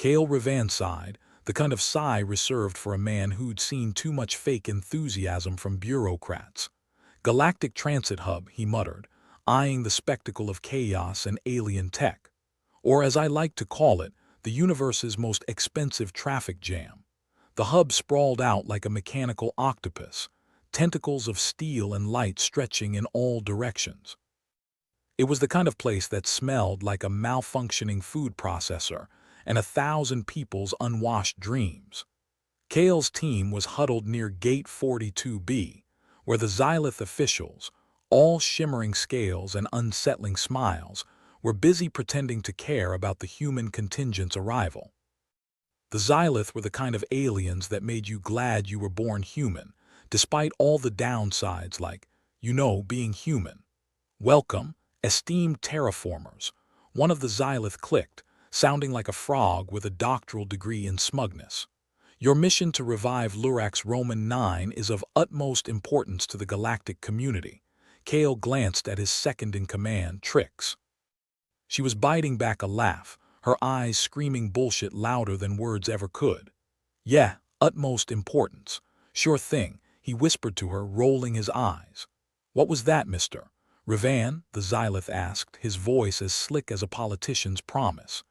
Cale Revan sighed, the kind of sigh reserved for a man who'd seen too much fake enthusiasm from bureaucrats. Galactic Transit Hub, he muttered, eyeing the spectacle of chaos and alien tech. Or, as I like to call it, the universe's most expensive traffic jam. The hub sprawled out like a mechanical octopus, tentacles of steel and light stretching in all directions. It was the kind of place that smelled like a malfunctioning food processor and 1,000 people's unwashed dreams. Cale's team was huddled near Gate 42B, where the Xylith officials, all shimmering scales and unsettling smiles, were busy pretending to care about the human contingent's arrival. The Xylith were the kind of aliens that made you glad you were born human, despite all the downsides like, being human. Welcome, esteemed terraformers, one of the Xylith clicked, sounding like a frog with a doctoral degree in smugness. Your mission to revive Lurax Roman 9 is of utmost importance to the galactic community. Cale glanced at his second-in-command, Trix. She was biting back a laugh, her eyes screaming bullshit louder than words ever could. Yeah, utmost importance. Sure thing, he whispered to her, rolling his eyes. What was that, Mr. Revan? The Xylith asked, his voice as slick as a politician's promise.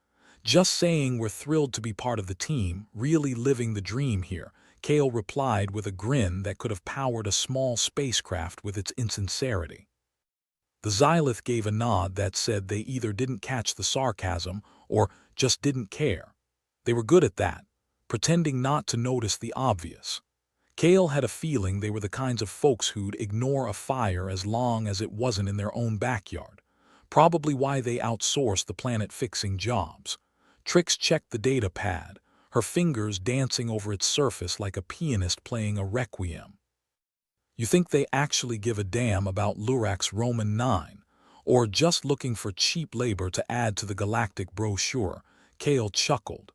Just saying we're thrilled to be part of the team, really living the dream here, Cale replied with a grin that could have powered a small spacecraft with its insincerity. The Xylith gave a nod that said they either didn't catch the sarcasm or just didn't care. They were good at that, pretending not to notice the obvious. Cale had a feeling they were the kinds of folks who'd ignore a fire as long as it wasn't in their own backyard, probably why they outsourced the planet-fixing jobs. Trix checked the data pad, her fingers dancing over its surface like a pianist playing a requiem. You think they actually give a damn about Lurax Roman 9, or just looking for cheap labor to add to the galactic brochure? Cale chuckled.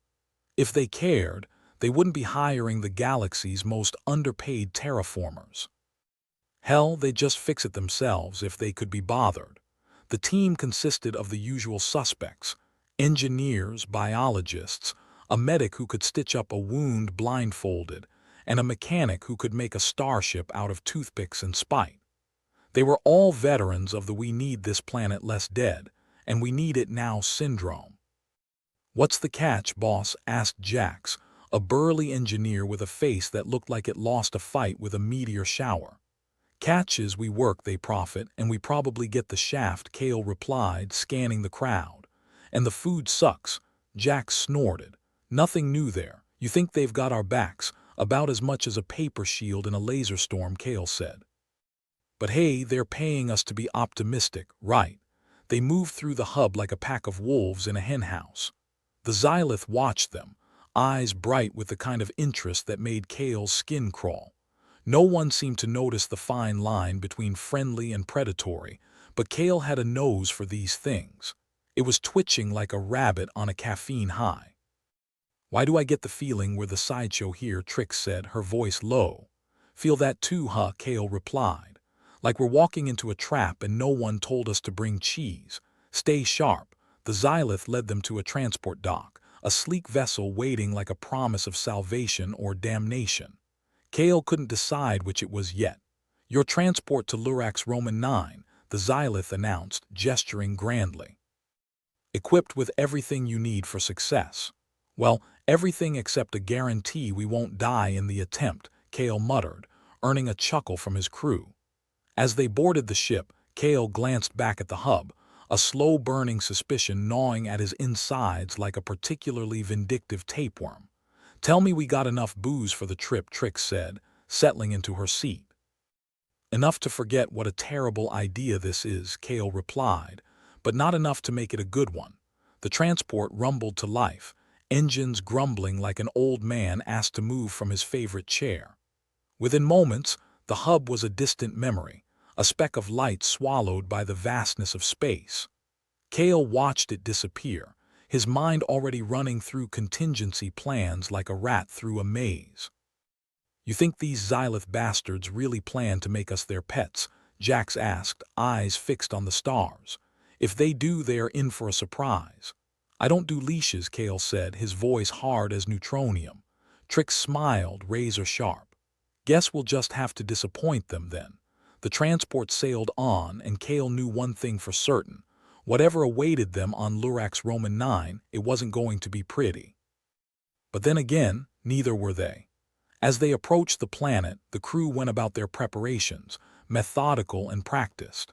If they cared, they wouldn't be hiring the galaxy's most underpaid terraformers. Hell, they'd just fix it themselves if they could be bothered. The team consisted of the usual suspects: engineers, biologists, a medic who could stitch up a wound blindfolded, and a mechanic who could make a starship out of toothpicks and spite. They were all veterans of the "we need this planet less dead, and we need it now" syndrome. What's the catch, boss? Asked Jax, a burly engineer with a face that looked like it lost a fight with a meteor shower. Catch is we work, they profit, and we probably get the shaft, Cale replied, scanning the crowd. And the food sucks, Jax snorted. Nothing new there. You think they've got our backs, about as much as a paper shield in a laser storm, Cale said. But hey, they're paying us to be optimistic, right? They moved through the hub like a pack of wolves in a henhouse. The Xylith watched them, eyes bright with the kind of interest that made Cale's skin crawl. No one seemed to notice the fine line between friendly and predatory, but Cale had a nose for these things. It was twitching like a rabbit on a caffeine high. Why do I get the feeling we're the sideshow here? Trix said, her voice low. Feel that too, huh? Cale replied. Like we're walking into a trap and no one told us to bring cheese. Stay sharp. The Xylith led them to a transport dock, a sleek vessel waiting like a promise of salvation or damnation. Cale couldn't decide which it was yet. Your transport to Lurax Roman 9, the Xylith announced, gesturing grandly. Equipped with everything you need for success. Well, everything except a guarantee we won't die in the attempt, Cale muttered, earning a chuckle from his crew. As they boarded the ship, Cale glanced back at the hub, a slow-burning suspicion gnawing at his insides like a particularly vindictive tapeworm. Tell me we got enough booze for the trip, Trix said, settling into her seat. Enough to forget what a terrible idea this is, Cale replied, but not enough to make it a good one. The transport rumbled to life, engines grumbling like an old man asked to move from his favorite chair. Within moments, the hub was a distant memory, a speck of light swallowed by the vastness of space. Cale watched it disappear, his mind already running through contingency plans like a rat through a maze. You think these Xylith bastards really plan to make us their pets? Jax asked, eyes fixed on the stars. If they do, they are in for a surprise. I don't do leashes, Kale said, his voice hard as neutronium. Trix smiled, razor sharp. Guess we'll just have to disappoint them then. The transport sailed on, and Kale knew one thing for certain. Whatever awaited them on Lurax Roman 9, it wasn't going to be pretty. But then again, neither were they. As they approached the planet, the crew went about their preparations, methodical and practiced.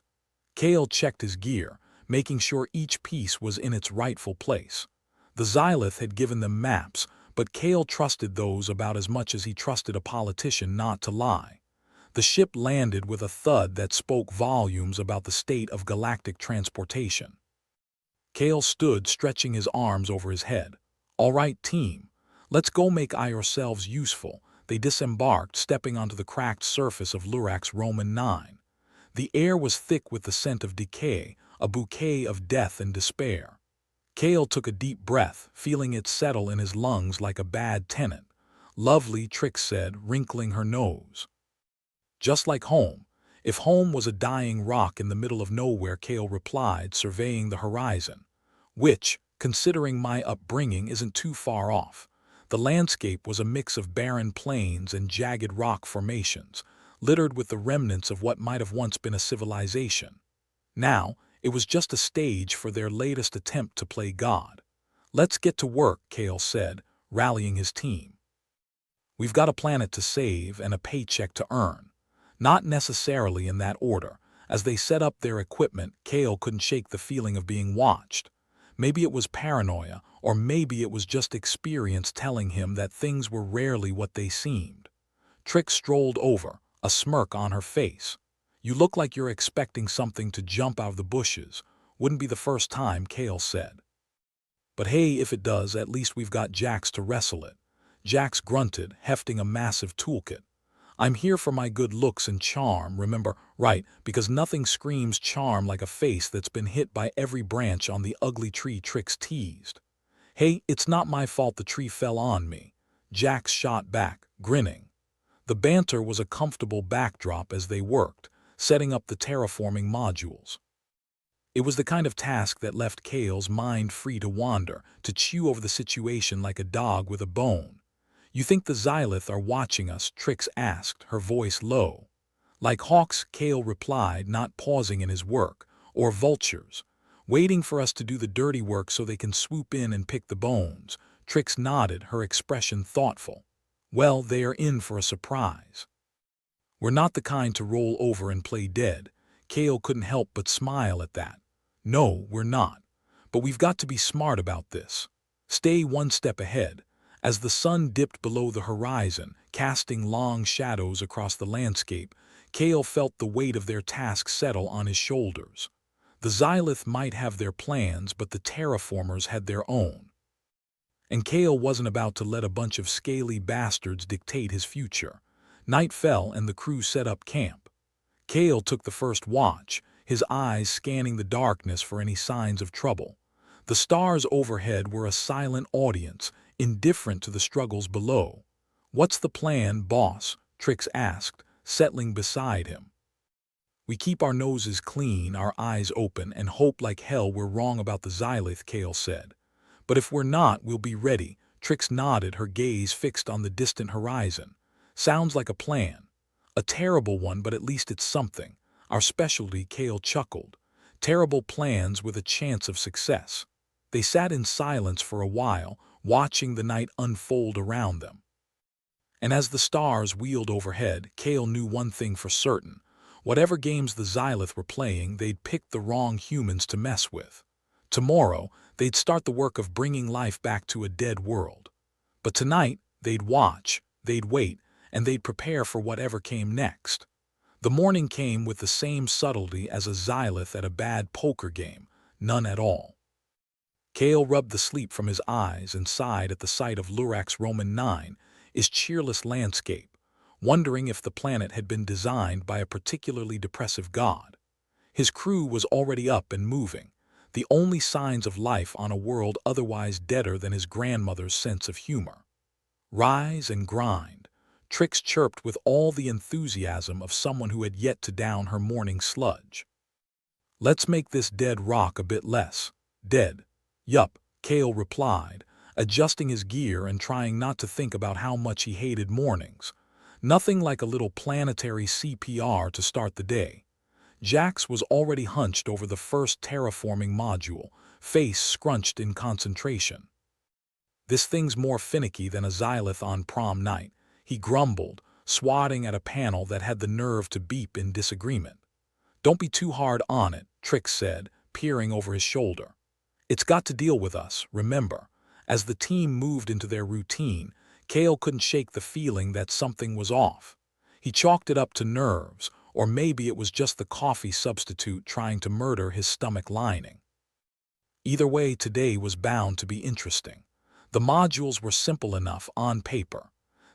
Kale checked his gear, making sure each piece was in its rightful place. The Xylith had given them maps, but Kale trusted those about as much as he trusted a politician not to lie. The ship landed with a thud that spoke volumes about the state of galactic transportation. Kale stood, stretching his arms over his head. "All right, team. Let's go make ourselves useful." They disembarked, stepping onto the cracked surface of Lurax Roman 9. The air was thick with the scent of decay, a bouquet of death and despair. Kale took a deep breath, feeling it settle in his lungs like a bad tenant. "Lovely," Trix said, wrinkling her nose. "Just like home. If home was a dying rock in the middle of nowhere," Kale replied, surveying the horizon. "Which, considering my upbringing, isn't too far off." The landscape was a mix of barren plains and jagged rock formations, littered with the remnants of what might have once been a civilization. Now, it was just a stage for their latest attempt to play God. "Let's get to work," Kale said, rallying his team. "We've got a planet to save and a paycheck to earn." Not necessarily in that order. As they set up their equipment, Kale couldn't shake the feeling of being watched. Maybe it was paranoia, or maybe it was just experience telling him that things were rarely what they seemed. Trix strolled over, a smirk on her face. "You look like you're expecting something to jump out of the bushes." "Wouldn't be the first time," Kale said. "But hey, if it does, at least we've got Jax to wrestle it." Jax grunted, hefting a massive toolkit. "I'm here for my good looks and charm, remember?" "Right, because nothing screams charm like a face that's been hit by every branch on the ugly tree," Trix teased. "Hey, it's not my fault the tree fell on me." Jax shot back, grinning. The banter was a comfortable backdrop as they worked, setting up the terraforming modules. It was the kind of task that left Kale's mind free to wander, to chew over the situation like a dog with a bone. "You think the Xylith are watching us?" Trix asked, her voice low. "Like hawks," Kale replied, not pausing in his work. "Or vultures, waiting for us to do the dirty work so they can swoop in and pick the bones." Trix nodded, her expression thoughtful. "Well, they are in for a surprise. We're not the kind to roll over and play dead." Kale couldn't help but smile at that. "No, we're not. But we've got to be smart about this. Stay one step ahead." As the sun dipped below the horizon, casting long shadows across the landscape, Kale felt the weight of their task settle on his shoulders. The Xylith might have their plans, but the Terraformers had their own. And Kale wasn't about to let a bunch of scaly bastards dictate his future. Night fell and the crew set up camp. Kale took the first watch, his eyes scanning the darkness for any signs of trouble. The stars overhead were a silent audience, indifferent to the struggles below. "What's the plan, boss?" Trix asked, settling beside him. "We keep our noses clean, our eyes open, and hope like hell we're wrong about the Xylith," Kale said. "But if we're not, we'll be ready." Trix nodded, her gaze fixed on the distant horizon. "Sounds like a plan. A terrible one, but at least it's something. Our specialty," Kale chuckled. "Terrible plans with a chance of success." They sat in silence for a while, watching the night unfold around them. And as the stars wheeled overhead, Kale knew one thing for certain. Whatever games the Xylith were playing, they'd picked the wrong humans to mess with. Tomorrow, they'd start the work of bringing life back to a dead world. But tonight, they'd watch, they'd wait, and they'd prepare for whatever came next. The morning came with the same subtlety as a Xylith at a bad poker game, none at all. Kale rubbed the sleep from his eyes and sighed at the sight of Lurax Roman 9, its cheerless landscape, wondering if the planet had been designed by a particularly depressive god. His crew was already up and moving, the only signs of life on a world otherwise deader than his grandmother's sense of humor. "Rise and grind," Trix chirped with all the enthusiasm of someone who had yet to down her morning sludge. "Let's make this dead rock a bit less dead." "Yup," Kale replied, adjusting his gear and trying not to think about how much he hated mornings. Nothing like a little planetary CPR to start the day. Jax was already hunched over the first terraforming module, face scrunched in concentration. This thing's more finicky than a Xylith on prom night, he grumbled, swatting at a panel that had the nerve to beep in disagreement. Don't be too hard on it, Trix said, peering over his shoulder. It's got to deal with us, remember. As the team moved into their routine, Kale couldn't shake the feeling that something was off. He chalked it up to nerves, or maybe it was just the coffee substitute trying to murder his stomach lining. Either way, today was bound to be interesting. The modules were simple enough on paper.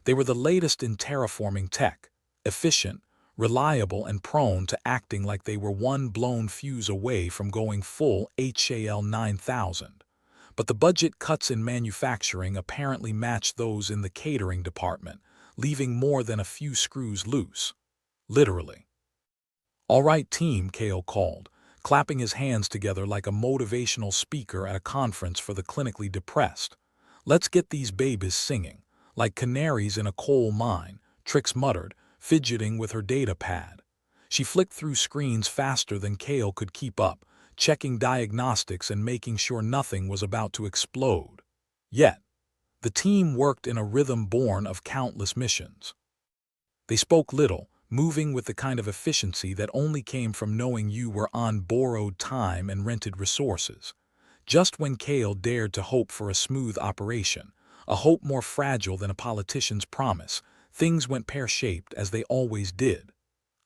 They were the latest in terraforming tech, efficient, reliable, and prone to acting like they were one blown fuse away from going full HAL 9000. But the budget cuts in manufacturing apparently matched those in the catering department, leaving more than a few screws loose. Literally. "All right, team," Kale called, clapping his hands together like a motivational speaker at a conference for the clinically depressed. "Let's get these babies singing, like canaries in a coal mine," Trix muttered, fidgeting with her data pad. She flicked through screens faster than Kale could keep up, checking diagnostics and making sure nothing was about to explode. Yet, the team worked in a rhythm born of countless missions. They spoke little, moving with the kind of efficiency that only came from knowing you were on borrowed time and rented resources. Just when Kale dared to hope for a smooth operation, a hope more fragile than a politician's promise, things went pear-shaped as they always did.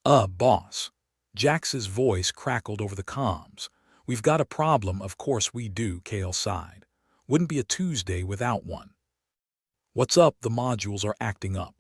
Boss." Jax's voice crackled over the comms. "We've got a problem, of course we do," Kale sighed. "Wouldn't be a Tuesday without one." "What's up?" "The modules are acting up.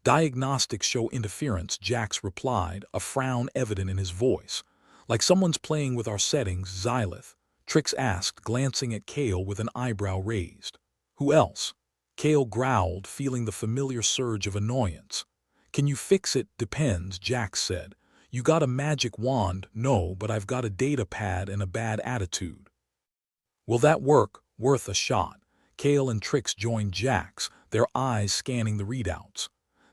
Diagnostics show interference," Jax replied, a frown evident in his voice. "Like someone's playing with our settings, Xylith?" Trix asked, glancing at Kale with an eyebrow raised. "Who else?" Kale growled, feeling the familiar surge of annoyance. "Can you fix it?" "Depends," Jax said. "You got a magic wand?" "No, but I've got a data pad and a bad attitude." "Will that work?" "Worth a shot." Kale and Trix joined Jax, their eyes scanning the readouts.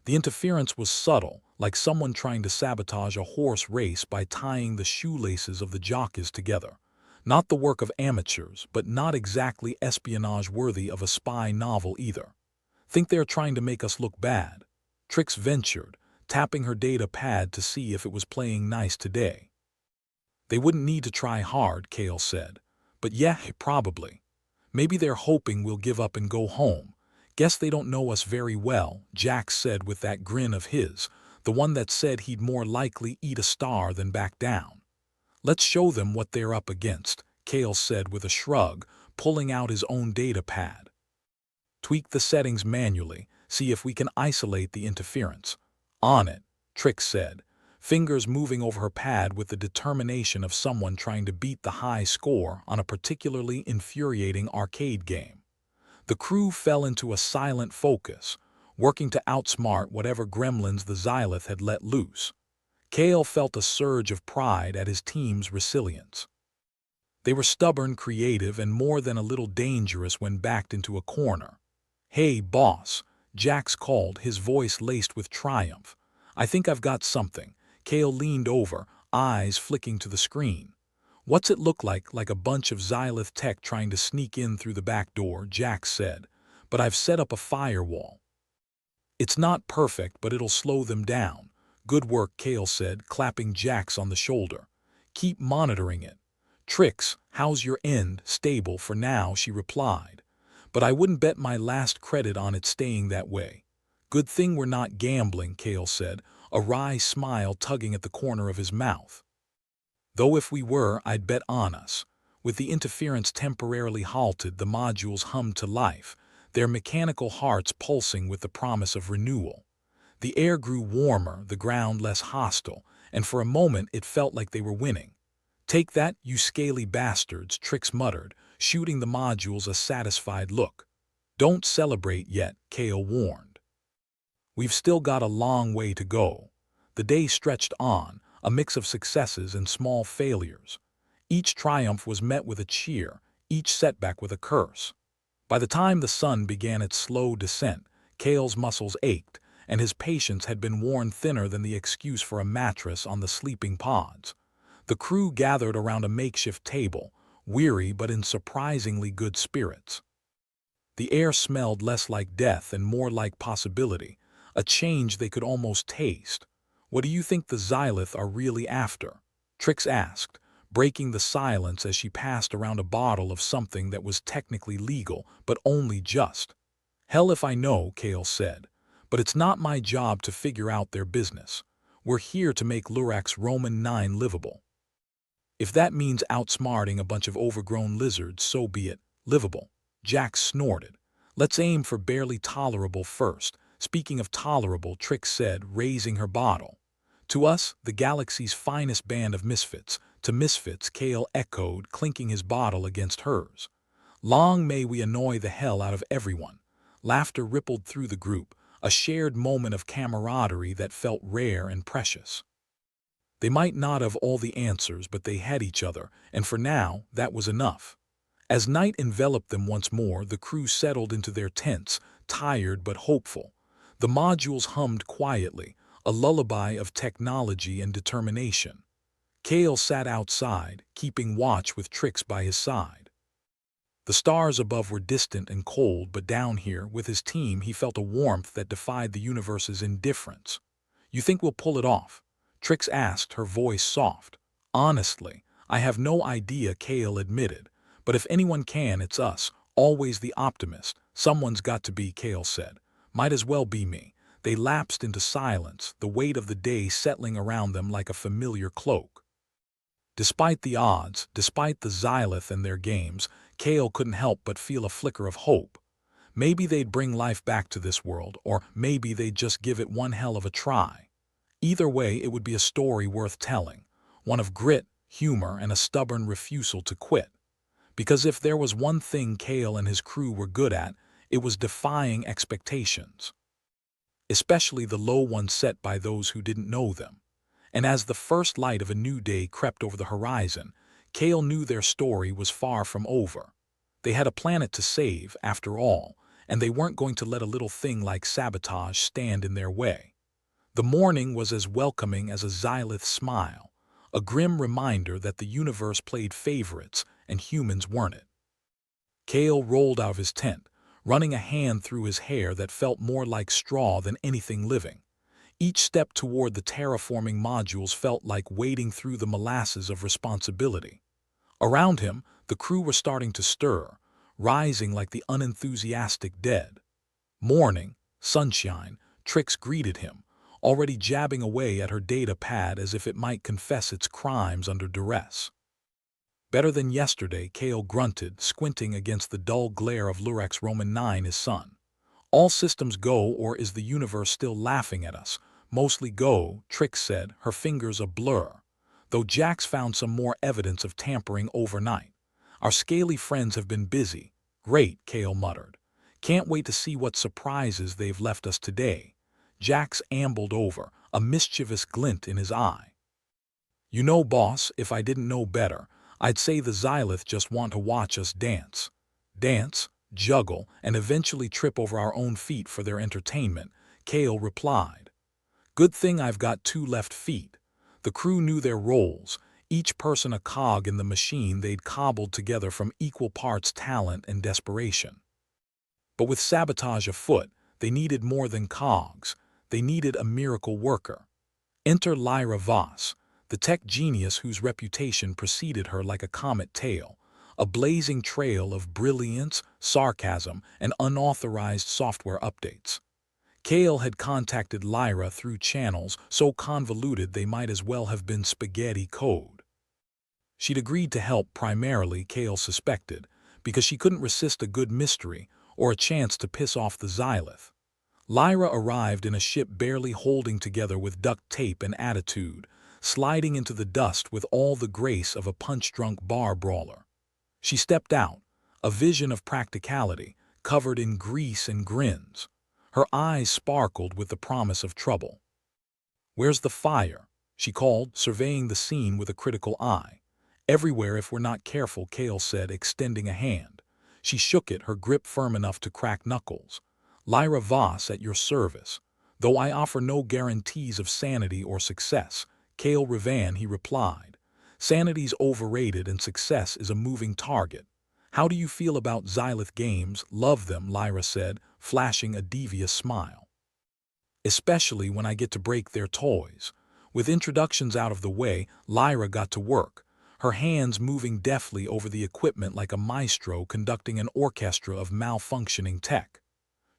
The interference was subtle, like someone trying to sabotage a horse race by tying the shoelaces of the jockeys together. Not the work of amateurs, but not exactly espionage worthy of a spy novel either. "Think they're trying to make us look bad?" Trix ventured, tapping her data pad to see if it was playing nice today. "They wouldn't need to try hard," Kale said. "But yeah, probably. Maybe they're hoping we'll give up and go home. Guess they don't know us very well," Jax said with that grin of his, the one that said he'd more likely eat a star than back down. "Let's show them what they're up against," Kale said with a shrug, pulling out his own data pad. "Tweak the settings manually, see if we can isolate the interference." "On it," Trix said, fingers moving over her pad with the determination of someone trying to beat the high score on a particularly infuriating arcade game. The crew fell into a silent focus, working to outsmart whatever gremlins the Xylith had let loose. Kale felt a surge of pride at his team's resilience. They were stubborn, creative, and more than a little dangerous when backed into a corner. "Hey, boss," Jax called, his voice laced with triumph. "I think I've got something." Kale leaned over, eyes flicking to the screen. "What's it look like?" "Like a bunch of Xylith tech trying to sneak in through the back door," Jax said. "But I've set up a firewall. It's not perfect, but it'll slow them down." "Good work," Kale said, clapping Jax on the shoulder. "Keep monitoring it." "Trix, how's your end?" "Stable for now," she replied. "But I wouldn't bet my last credit on it staying that way." "Good thing we're not gambling," Kale said, a wry smile tugging at the corner of his mouth. "Though if we were, I'd bet on us." With the interference temporarily halted, the modules hummed to life, their mechanical hearts pulsing with the promise of renewal. The air grew warmer, the ground less hostile, and for a moment it felt like they were winning. "Take that, you scaly bastards," Trix muttered, shooting the modules a satisfied look. "Don't celebrate yet," Kale warned. "We've still got a long way to go." The day stretched on, a mix of successes and small failures. Each triumph was met with a cheer, each setback with a curse. By the time the sun began its slow descent, Kale's muscles ached, and his patience had been worn thinner than the excuse for a mattress on the sleeping pods. The crew gathered around a makeshift table, weary but in surprisingly good spirits. The air smelled less like death and more like possibility, a change they could almost taste. "What do you think the Xylith are really after?" Trix asked, breaking the silence as she passed around a bottle of something that was technically legal, but only just. "Hell if I know," Kale said, "but it's not my job to figure out their business. We're here to make Lurak's Roman 9 livable. If that means outsmarting a bunch of overgrown lizards, so be it. Livable." Jack snorted. "Let's aim for barely tolerable first." "Speaking of tolerable," Trix said, raising her bottle. "To us, the galaxy's finest band of misfits." "To misfits," Kale echoed, clinking his bottle against hers. "Long may we annoy the hell out of everyone." Laughter rippled through the group, a shared moment of camaraderie that felt rare and precious. They might not have all the answers, but they had each other, and for now, that was enough. As night enveloped them once more, the crew settled into their tents, tired but hopeful. The modules hummed quietly, a lullaby of technology and determination. Kale sat outside, keeping watch with Trix by his side. The stars above were distant and cold, but down here, with his team, he felt a warmth that defied the universe's indifference. "You think we'll pull it off?" Trix asked, her voice soft. "Honestly, I have no idea," Kale admitted. "But if anyone can, it's us. Always the optimist." "Someone's got to be," Kale said. "Might as well be me." They lapsed into silence, the weight of the day settling around them like a familiar cloak. Despite the odds, despite the Xylith and their games, Kale couldn't help but feel a flicker of hope. Maybe they'd bring life back to this world, or maybe they'd just give it one hell of a try. Either way, it would be a story worth telling, one of grit, humor, and a stubborn refusal to quit. Because if there was one thing Kale and his crew were good at, it was defying expectations. Especially the low ones set by those who didn't know them. And as the first light of a new day crept over the horizon, Kale knew their story was far from over. They had a planet to save, after all, and they weren't going to let a little thing like sabotage stand in their way. The morning was as welcoming as a Xylith smile, a grim reminder that the universe played favorites and humans weren't it. Kale rolled out of his tent, running a hand through his hair that felt more like straw than anything living. Each step toward the terraforming modules felt like wading through the molasses of responsibility. Around him, the crew were starting to stir, rising like the unenthusiastic dead. "Morning, sunshine," Trix greeted him, already jabbing away at her data pad as if it might confess its crimes under duress. "Better than yesterday," Kale grunted, squinting against the dull glare of Lurak's Roman 9, his sun. "All systems go, or is the universe still laughing at us?" "Mostly go," Trix said, her fingers a blur. "Though Jack's found some more evidence of tampering overnight. Our scaly friends have been busy." "Great," Kale muttered. "Can't wait to see what surprises they've left us today." Jax ambled over, a mischievous glint in his eye. "You know, boss, if I didn't know better, I'd say the Xylith just want to watch us dance. Dance, juggle, and eventually trip over our own feet for their entertainment," Kale replied. "Good thing I've got 2 left feet." The crew knew their roles, each person a cog in the machine they'd cobbled together from equal parts talent and desperation. But with sabotage afoot, they needed more than cogs. They needed a miracle worker. Enter Lyra Voss, the tech genius whose reputation preceded her like a comet tail, a blazing trail of brilliance, sarcasm, and unauthorized software updates. Kale had contacted Lyra through channels so convoluted they might as well have been spaghetti code. She'd agreed to help primarily, Kale suspected, because she couldn't resist a good mystery or a chance to piss off the Xylith. Lyra arrived in a ship barely holding together with duct tape and attitude, sliding into the dust with all the grace of a punch-drunk bar brawler. She stepped out, a vision of practicality, covered in grease and grins. Her eyes sparkled with the promise of trouble. "Where's the fire?" she called, surveying the scene with a critical eye. Everywhere if we're not careful, Kale said, extending a hand. She shook it, her grip firm enough to crack knuckles. Lyra Voss at your service. Though I offer no guarantees of sanity or success, Kale Revan, he replied. Sanity's overrated and success is a moving target. How do you feel about Xylith games? Love them, Lyra said, flashing a devious smile. Especially when I get to break their toys. With introductions out of the way, Lyra got to work, her hands moving deftly over the equipment like a maestro conducting an orchestra of malfunctioning tech.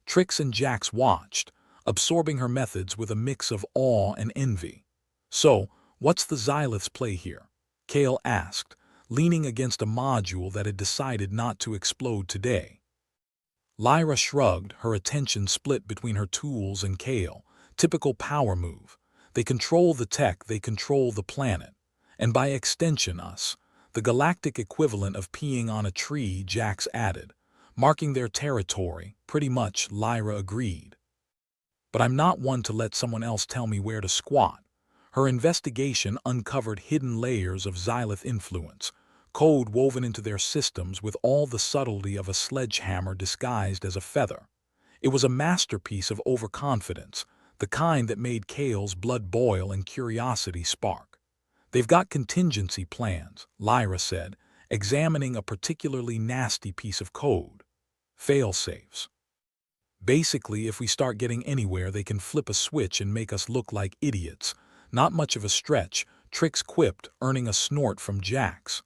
Trix and Jax watched, absorbing her methods with a mix of awe and envy. So, what's the Xylith's play here? Kale asked, leaning against a module that had decided not to explode today. Lyra shrugged, her attention split between her tools and Kale. Typical power move. They control the tech, they control the planet. And by extension us. The galactic equivalent of peeing on a tree, Jax added. Marking their territory, pretty much, Lyra agreed. But I'm not one to let someone else tell me where to squat. Her investigation uncovered hidden layers of Xylith influence, code woven into their systems with all the subtlety of a sledgehammer disguised as a feather. It was a masterpiece of overconfidence, the kind that made Kale's blood boil and curiosity spark. They've got contingency plans, Lyra said, examining a particularly nasty piece of code. Fail-safes. Basically, if we start getting anywhere, they can flip a switch and make us look like idiots. Not much of a stretch, Trix quipped, earning a snort from Jax.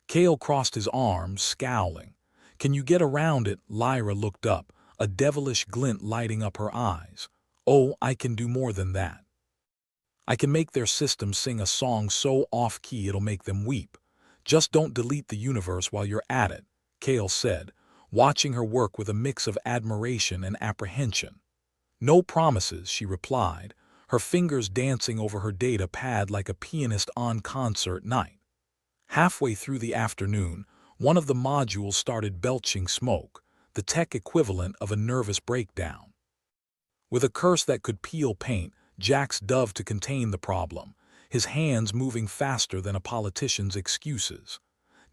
Kale crossed his arms, scowling. Can you get around it? Lyra looked up, a devilish glint lighting up her eyes. Oh, I can do more than that. I can make their system sing a song so off-key it'll make them weep. Just don't delete the universe while you're at it, Kale said, watching her work with a mix of admiration and apprehension. No promises, she replied, her fingers dancing over her data pad like a pianist on concert night. Halfway through the afternoon, one of the modules started belching smoke, the tech equivalent of a nervous breakdown. With a curse that could peel paint, Jax dove to contain the problem, his hands moving faster than a politician's excuses.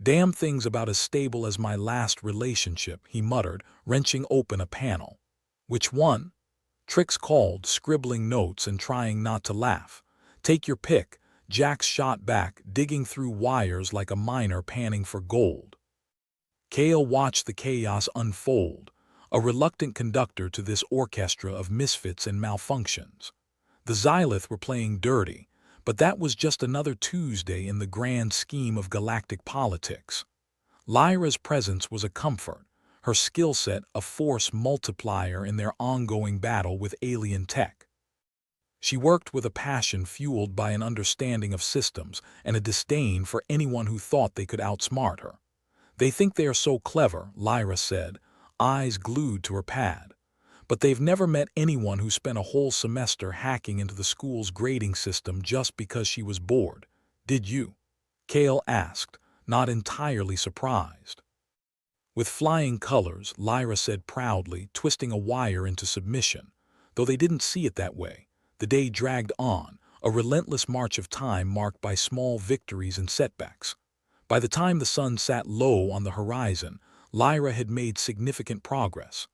Damn thing's about as stable as my last relationship, he muttered, wrenching open a panel. Which one? Trix called, scribbling notes and trying not to laugh. Take your pick, Jax shot back, digging through wires like a miner panning for gold. Kale watched the chaos unfold, a reluctant conductor to this orchestra of misfits and malfunctions. The Xylith were playing dirty, but that was just another Tuesday in the grand scheme of galactic politics. Lyra's presence was a comfort, her skill set a force multiplier in their ongoing battle with alien tech. She worked with a passion fueled by an understanding of systems and a disdain for anyone who thought they could outsmart her. They think they are so clever, Lyra said, eyes glued to her pad. But they've never met anyone who spent a whole semester hacking into the school's grading system just because she was bored. Did you? Kale asked, not entirely surprised. With flying colors, Lyra said proudly, twisting a wire into submission. Though they didn't see it that way, the day dragged on, a relentless march of time marked by small victories and setbacks. By the time the sun sat low on the horizon, Lyra had made significant progress.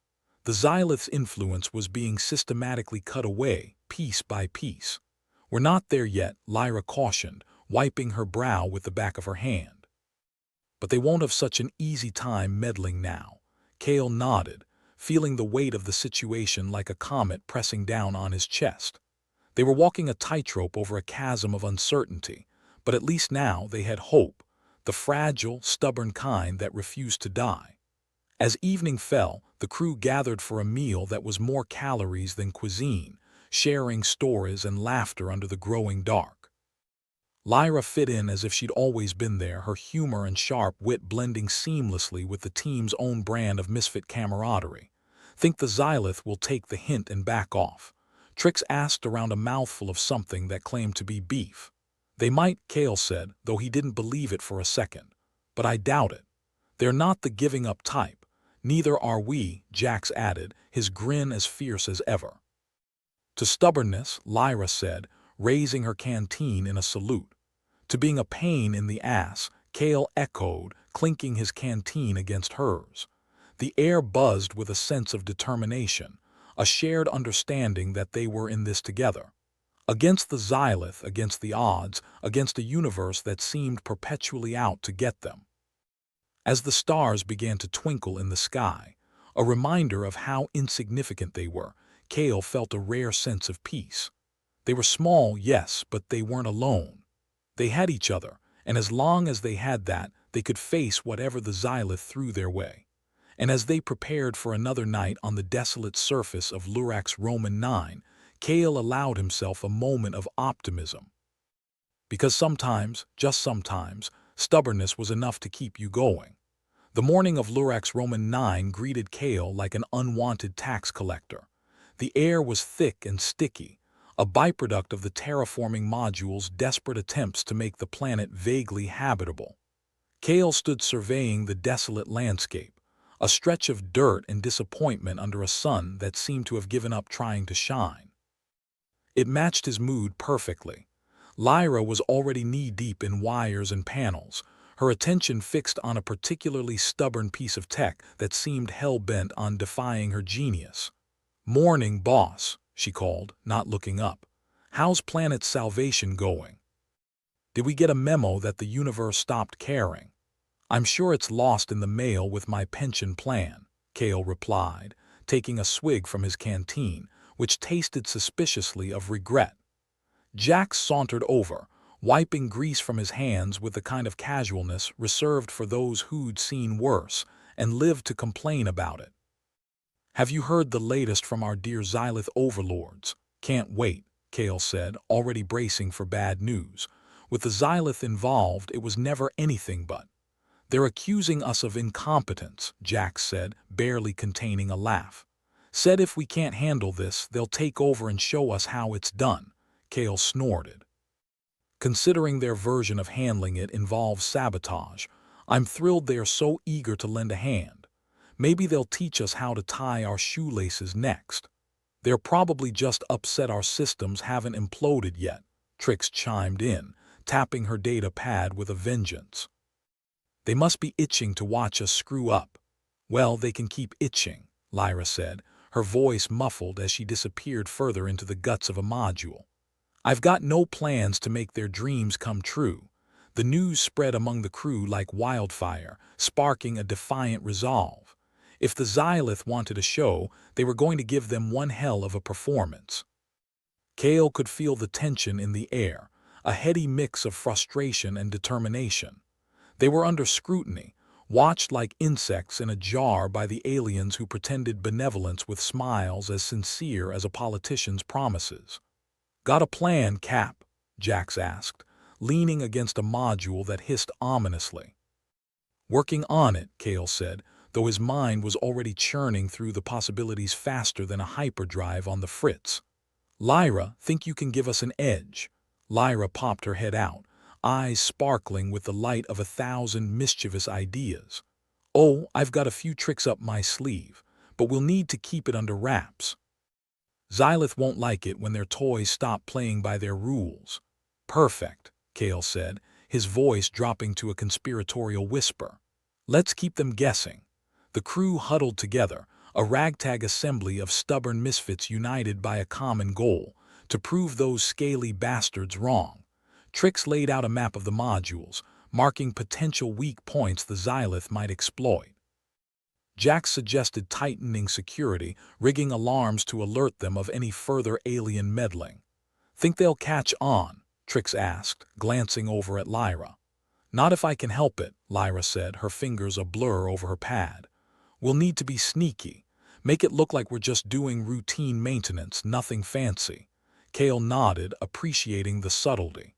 The Xylith's influence was being systematically cut away, piece by piece. We're not there yet, Lyra cautioned, wiping her brow with the back of her hand. But they won't have such an easy time meddling now. Kale nodded, feeling the weight of the situation like a comet pressing down on his chest. They were walking a tightrope over a chasm of uncertainty, but at least now they had hope, the fragile, stubborn kind that refused to die. As evening fell, the crew gathered for a meal that was more calories than cuisine, sharing stories and laughter under the growing dark. Lyra fit in as if she'd always been there, her humor and sharp wit blending seamlessly with the team's own brand of misfit camaraderie. Think the Xylith will take the hint and back off? Trix asked around a mouthful of something that claimed to be beef. They might, Kale said, though he didn't believe it for a second. But I doubt it. They're not the giving up type. Neither are we, Jax added, his grin as fierce as ever. To stubbornness, Lyra said, raising her canteen in a salute. To being a pain in the ass, Kale echoed, clinking his canteen against hers. The air buzzed with a sense of determination, a shared understanding that they were in this together. Against the Xylith, against the odds, against a universe that seemed perpetually out to get them. As the stars began to twinkle in the sky, a reminder of how insignificant they were, Kale felt a rare sense of peace. They were small, yes, but they weren't alone. They had each other, and as long as they had that, they could face whatever the Xylith threw their way. And as they prepared for another night on the desolate surface of Lurax Roman 9, Kale allowed himself a moment of optimism. Because sometimes, just sometimes, stubbornness was enough to keep you going. The morning of Lurax Roman 9 greeted Kale like an unwanted tax collector. The air was thick and sticky, a byproduct of the terraforming module's desperate attempts to make the planet vaguely habitable. Kale stood surveying the desolate landscape, a stretch of dirt and disappointment under a sun that seemed to have given up trying to shine. It matched his mood perfectly. Lyra was already knee-deep in wires and panels, her attention fixed on a particularly stubborn piece of tech that seemed hell-bent on defying her genius. "Morning, boss," she called, not looking up. "How's Planet Salvation going? Did we get a memo that the universe stopped caring?" "I'm sure it's lost in the mail with my pension plan," Kale replied, taking a swig from his canteen, which tasted suspiciously of regret. Jax sauntered over, wiping grease from his hands with the kind of casualness reserved for those who'd seen worse and lived to complain about it. "Have you heard the latest from our dear Xylith overlords?" "Can't wait," Kale said, already bracing for bad news. With the Xylith involved, it was never anything but. "They're accusing us of incompetence," Jax said, barely containing a laugh. "Said if we can't handle this, they'll take over and show us how it's done." Kale snorted. "Considering their version of handling it involves sabotage, I'm thrilled they are so eager to lend a hand. Maybe they'll teach us how to tie our shoelaces next." "They're probably just upset our systems haven't imploded yet," Trix chimed in, tapping her data pad with a vengeance. "They must be itching to watch us screw up." "Well, they can keep itching," Lyra said, her voice muffled as she disappeared further into the guts of a module. "I've got no plans to make their dreams come true." The news spread among the crew like wildfire, sparking a defiant resolve. If the Xylith wanted a show, they were going to give them one hell of a performance. Kale could feel the tension in the air, a heady mix of frustration and determination. They were under scrutiny, watched like insects in a jar by the aliens who pretended benevolence with smiles as sincere as a politician's promises. "Got a plan, Cap?" Jax asked, leaning against a module that hissed ominously. "Working on it," Kale said, though his mind was already churning through the possibilities faster than a hyperdrive on the fritz. "Lyra, think you can give us an edge?" Lyra popped her head out, eyes sparkling with the light of 1,000 mischievous ideas. "Oh, I've got a few tricks up my sleeve, but we'll need to keep it under wraps. Xylith won't like it when their toys stop playing by their rules." "Perfect," Kale said, his voice dropping to a conspiratorial whisper. "Let's keep them guessing." The crew huddled together, a ragtag assembly of stubborn misfits united by a common goal, to prove those scaly bastards wrong. Trix laid out a map of the modules, marking potential weak points the Xylith might exploit. Jax suggested tightening security, rigging alarms to alert them of any further alien meddling. "Think they'll catch on?" Trix asked, glancing over at Lyra. "Not if I can help it," Lyra said, her fingers a blur over her pad. "We'll need to be sneaky. Make it look like we're just doing routine maintenance, nothing fancy." Kale nodded, appreciating the subtlety.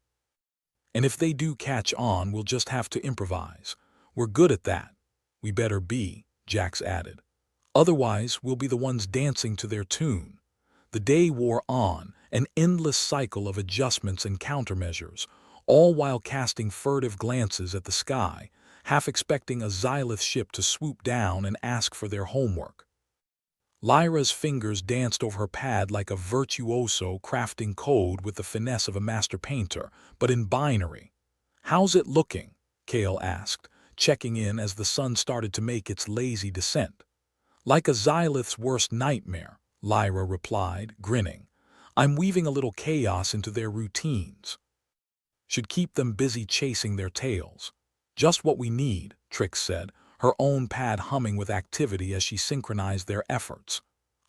"And if they do catch on, we'll just have to improvise. We're good at that." "We better be," Jax added. "Otherwise, we'll be the ones dancing to their tune." The day wore on, an endless cycle of adjustments and countermeasures, all while casting furtive glances at the sky, half expecting a Xylith ship to swoop down and ask for their homework. Lyra's fingers danced over her pad like a virtuoso crafting code with the finesse of a master painter, but in binary. "How's it looking?" Kale asked, checking in as the sun started to make its lazy descent. Like a Xylith's worst nightmare, Lyra replied, grinning. I'm weaving a little chaos into their routines. Should keep them busy chasing their tails. Just what we need, Trix said, her own pad humming with activity as she synchronized their efforts.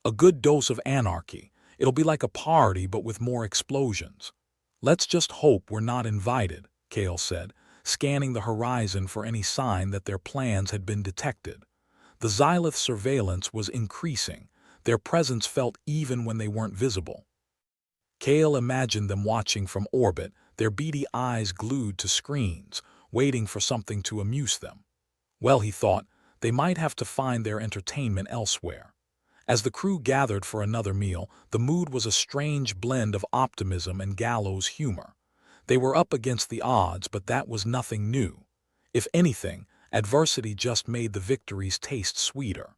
A good dose of anarchy. It'll be like a party but with more explosions. Let's just hope we're not invited, Kale said, scanning the horizon for any sign that their plans had been detected. The Xylith surveillance was increasing. Their presence felt even when they weren't visible. Kale imagined them watching from orbit, their beady eyes glued to screens, waiting for something to amuse them. Well, he thought, they might have to find their entertainment elsewhere. As the crew gathered for another meal, the mood was a strange blend of optimism and gallows humor. They were up against the odds, but that was nothing new. If anything, adversity just made the victories taste sweeter.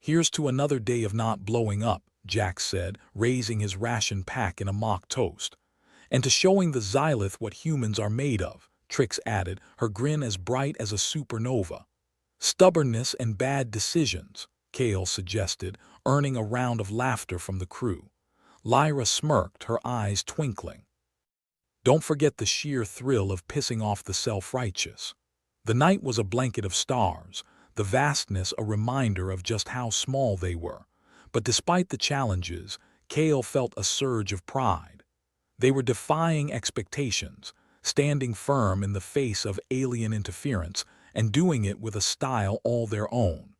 Here's to another day of not blowing up, Jack said, raising his ration pack in a mock toast. And to showing the Xylith what humans are made of, Trix added, her grin as bright as a supernova. Stubbornness and bad decisions, Kale suggested, earning a round of laughter from the crew. Lyra smirked, her eyes twinkling. Don't forget the sheer thrill of pissing off the self-righteous. The night was a blanket of stars, the vastness a reminder of just how small they were. But despite the challenges, Kale felt a surge of pride. They were defying expectations, standing firm in the face of alien interference, and doing it with a style all their own.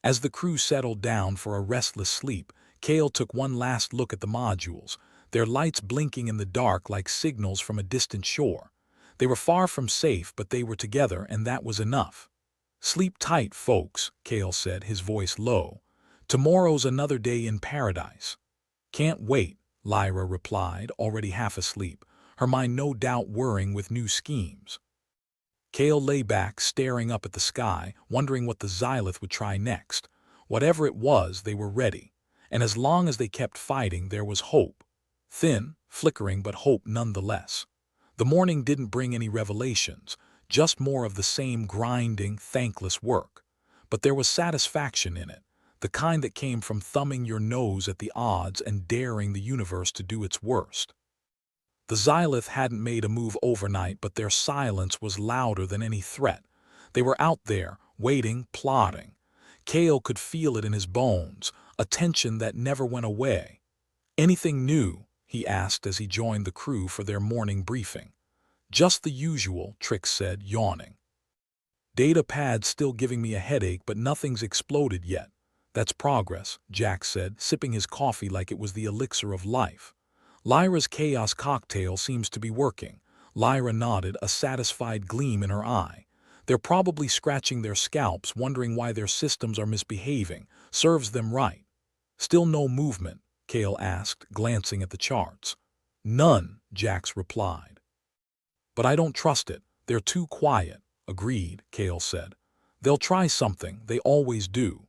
As the crew settled down for a restless sleep, Kale took one last look at the modules, their lights blinking in the dark like signals from a distant shore. They were far from safe, but they were together, and that was enough. Sleep tight, folks, Kale said, his voice low. Tomorrow's another day in paradise. Can't wait, Lyra replied, already half asleep, her mind no doubt whirring with new schemes. Kale lay back, staring up at the sky, wondering what the Xylith would try next. Whatever it was, they were ready. And as long as they kept fighting, there was hope. Thin, flickering, but hope nonetheless. The morning didn't bring any revelations, just more of the same grinding, thankless work. But there was satisfaction in it, the kind that came from thumbing your nose at the odds and daring the universe to do its worst. The Xylith hadn't made a move overnight, but their silence was louder than any threat. They were out there, waiting, plotting. Kale could feel it in his bones, a tension that never went away. Anything new? He asked as he joined the crew for their morning briefing. Just the usual, Trix said, yawning. Data pad's still giving me a headache, but nothing's exploded yet. That's progress, Jack said, sipping his coffee like it was the elixir of life. Lyra's chaos cocktail seems to be working. Lyra nodded, a satisfied gleam in her eye. They're probably scratching their scalps, wondering why their systems are misbehaving. Serves them right. Still no movement, Kale asked, glancing at the charts. None, Jax replied. But I don't trust it. They're too quiet. Agreed, Kale said. They'll try something. They always do.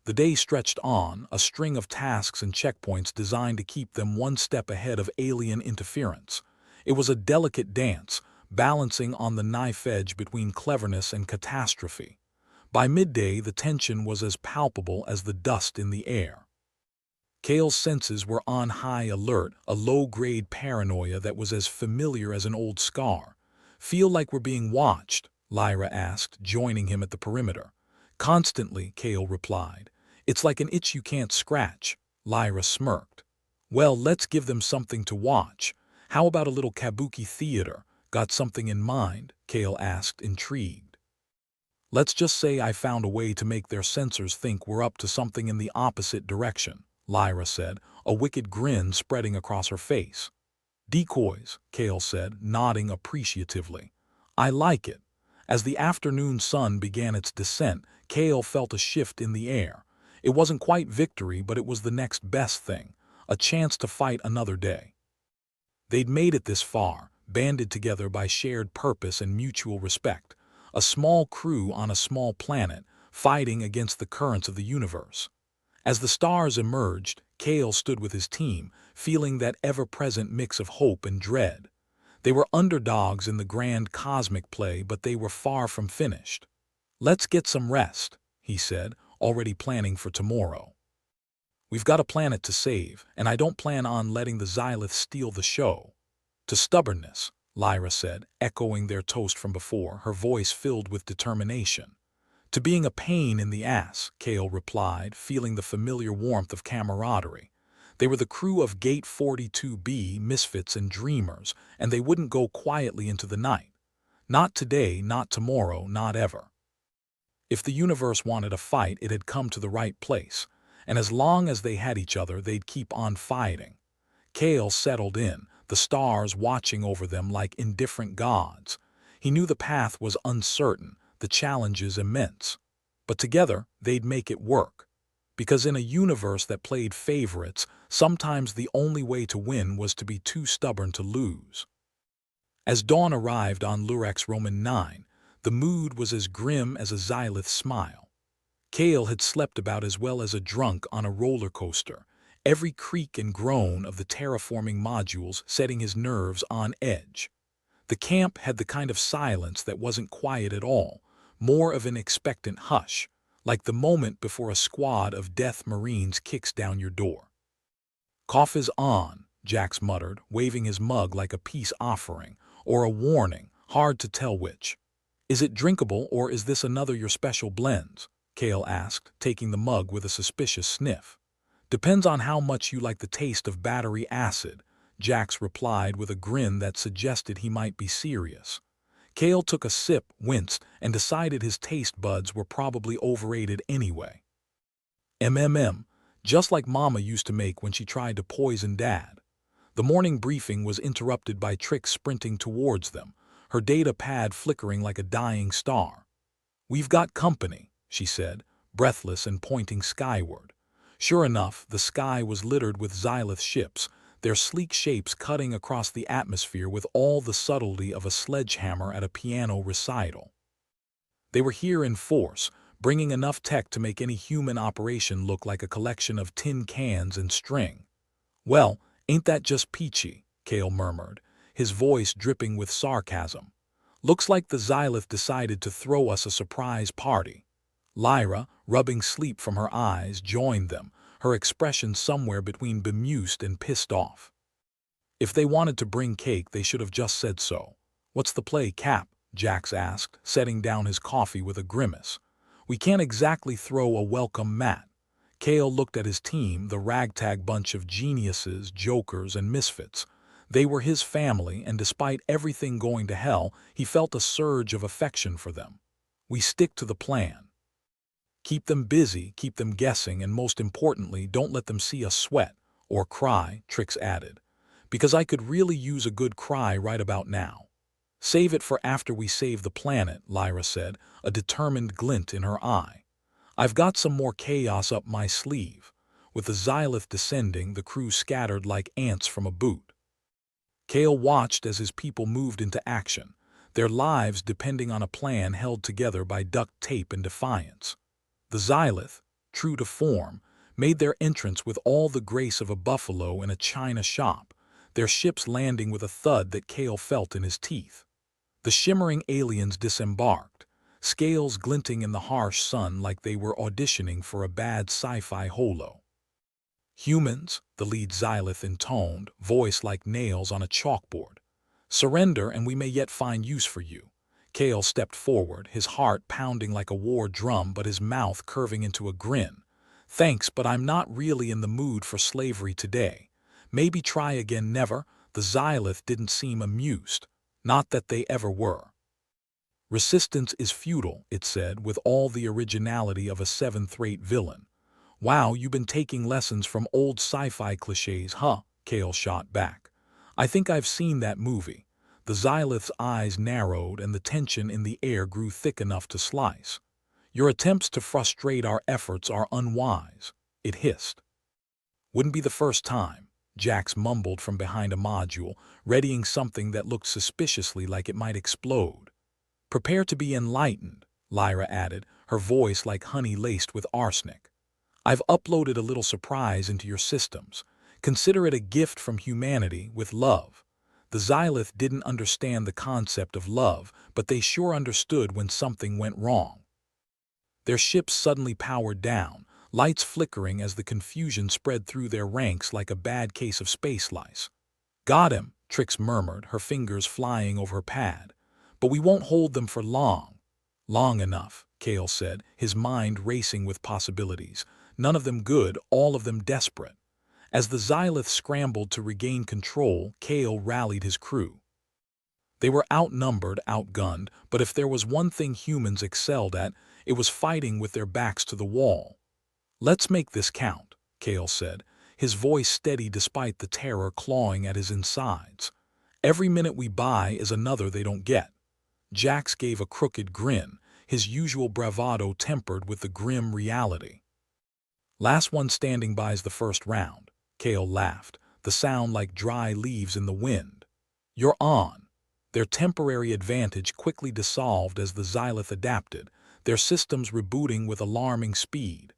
The day stretched on, a string of tasks and checkpoints designed to keep them one step ahead of alien interference. It was a delicate dance, balancing on the knife edge between cleverness and catastrophe. By midday, the tension was as palpable as the dust in the air. Kale's senses were on high alert, a low-grade paranoia that was as familiar as an old scar. Feel like we're being watched? Lyra asked, joining him at the perimeter. Constantly, Kale replied. It's like an itch you can't scratch. Lyra smirked. Well, let's give them something to watch. How about a little kabuki theater? Got something in mind? Kale asked, intrigued. Let's just say I found a way to make their sensors think we're up to something in the opposite direction, Lyra said, a wicked grin spreading across her face. Decoys, Kale said, nodding appreciatively. I like it. As the afternoon sun began its descent, Kale felt a shift in the air. It wasn't quite victory, but it was the next best thing, a chance to fight another day. They'd made it this far, banded together by shared purpose and mutual respect, a small crew on a small planet, fighting against the currents of the universe. As the stars emerged, Kale stood with his team, feeling that ever-present mix of hope and dread. They were underdogs in the grand cosmic play, but they were far from finished. "Let's get some rest," he said, already planning for tomorrow. "We've got a planet to save, and I don't plan on letting the Xyliths steal the show." "To stubbornness," Lyra said, echoing their toast from before, her voice filled with determination. "To being a pain in the ass," Kale replied, feeling the familiar warmth of camaraderie. They were the crew of Gate 42B, misfits and dreamers, and they wouldn't go quietly into the night. Not today, not tomorrow, not ever. If the universe wanted a fight, it had come to the right place, and as long as they had each other, they'd keep on fighting. Kale settled in, the stars watching over them like indifferent gods. He knew the path was uncertain, the challenges immense. But together, they'd make it work. Because in a universe that played favorites, sometimes the only way to win was to be too stubborn to lose. As dawn arrived on Lurex Roman 9, the mood was as grim as a Xylith smile. Kale had slept about as well as a drunk on a roller coaster, every creak and groan of the terraforming modules setting his nerves on edge. The camp had the kind of silence that wasn't quiet at all, more of an expectant hush, like the moment before a squad of Death Marines kicks down your door. "Cough is on," Jax muttered, waving his mug like a peace offering, or a warning, hard to tell which. "Is it drinkable, or is this another your special blends?" Kale asked, taking the mug with a suspicious sniff. "Depends on how much you like the taste of battery acid," Jax replied with a grin that suggested he might be serious. Kale took a sip, winced, and decided his taste buds were probably overrated anyway. Just like Mama used to make when she tried to poison Dad. The morning briefing was interrupted by Trix sprinting towards them, her data pad flickering like a dying star. "We've got company," she said, breathless and pointing skyward. Sure enough, the sky was littered with Xylith ships, their sleek shapes cutting across the atmosphere with all the subtlety of a sledgehammer at a piano recital. They were here in force, bringing enough tech to make any human operation look like a collection of tin cans and string. "Well, ain't that just peachy?" Kale murmured, his voice dripping with sarcasm. "Looks like the Xylith decided to throw us a surprise party." Lyra, rubbing sleep from her eyes, joined them, her expression somewhere between bemused and pissed off. "If they wanted to bring cake, they should have just said so." "What's the play, Cap?" Jax asked, setting down his coffee with a grimace. "We can't exactly throw a welcome mat." Kale looked at his team, the ragtag bunch of geniuses, jokers, and misfits. They were his family, and despite everything going to hell, he felt a surge of affection for them. "We stick to the plan. Keep them busy, keep them guessing, and most importantly, don't let them see us sweat or cry," Trix added. "Because I could really use a good cry right about now." "Save it for after we save the planet," Lyra said, a determined glint in her eye. "I've got some more chaos up my sleeve." With the Xylith descending, the crew scattered like ants from a boot. Kale watched as his people moved into action, their lives depending on a plan held together by duct tape and defiance. The Xylith, true to form, made their entrance with all the grace of a buffalo in a china shop, their ships landing with a thud that Kale felt in his teeth. The shimmering aliens disembarked, scales glinting in the harsh sun like they were auditioning for a bad sci-fi holo. "Humans," the lead Xylith intoned, voice like nails on a chalkboard. "Surrender and we may yet find use for you." Kale stepped forward, his heart pounding like a war drum but his mouth curving into a grin. "Thanks, but I'm not really in the mood for slavery today. Maybe try again never." The Xylith didn't seem amused. Not that they ever were. "Resistance is futile," it said, with all the originality of a seventh-rate villain. "Wow, you've been taking lessons from old sci-fi cliches, huh?" Kale shot back. "I think I've seen that movie." The Xylith's eyes narrowed and the tension in the air grew thick enough to slice. "Your attempts to frustrate our efforts are unwise," it hissed. "Wouldn't be the first time," Jax mumbled from behind a module, readying something that looked suspiciously like it might explode. "Prepare to be enlightened," Lyra added, her voice like honey laced with arsenic. "I've uploaded a little surprise into your systems. Consider it a gift from humanity with love." The Xylith didn't understand the concept of love, but they sure understood when something went wrong. Their ships suddenly powered down, lights flickering as the confusion spread through their ranks like a bad case of space lice. "Got him," Trix murmured, her fingers flying over her pad. "But we won't hold them for long." "Long enough," Kale said, his mind racing with possibilities. None of them good, all of them desperate. As the Xylith scrambled to regain control, Kale rallied his crew. They were outnumbered, outgunned, but if there was one thing humans excelled at, it was fighting with their backs to the wall. "Let's make this count," Kale said, his voice steady despite the terror clawing at his insides. "Every minute we buy is another they don't get." Jax gave a crooked grin, his usual bravado tempered with the grim reality. "Last one standing buys the first round," Kale laughed, the sound like dry leaves in the wind. "You're on." Their temporary advantage quickly dissolved as the Xylith adapted, their systems rebooting with alarming speed.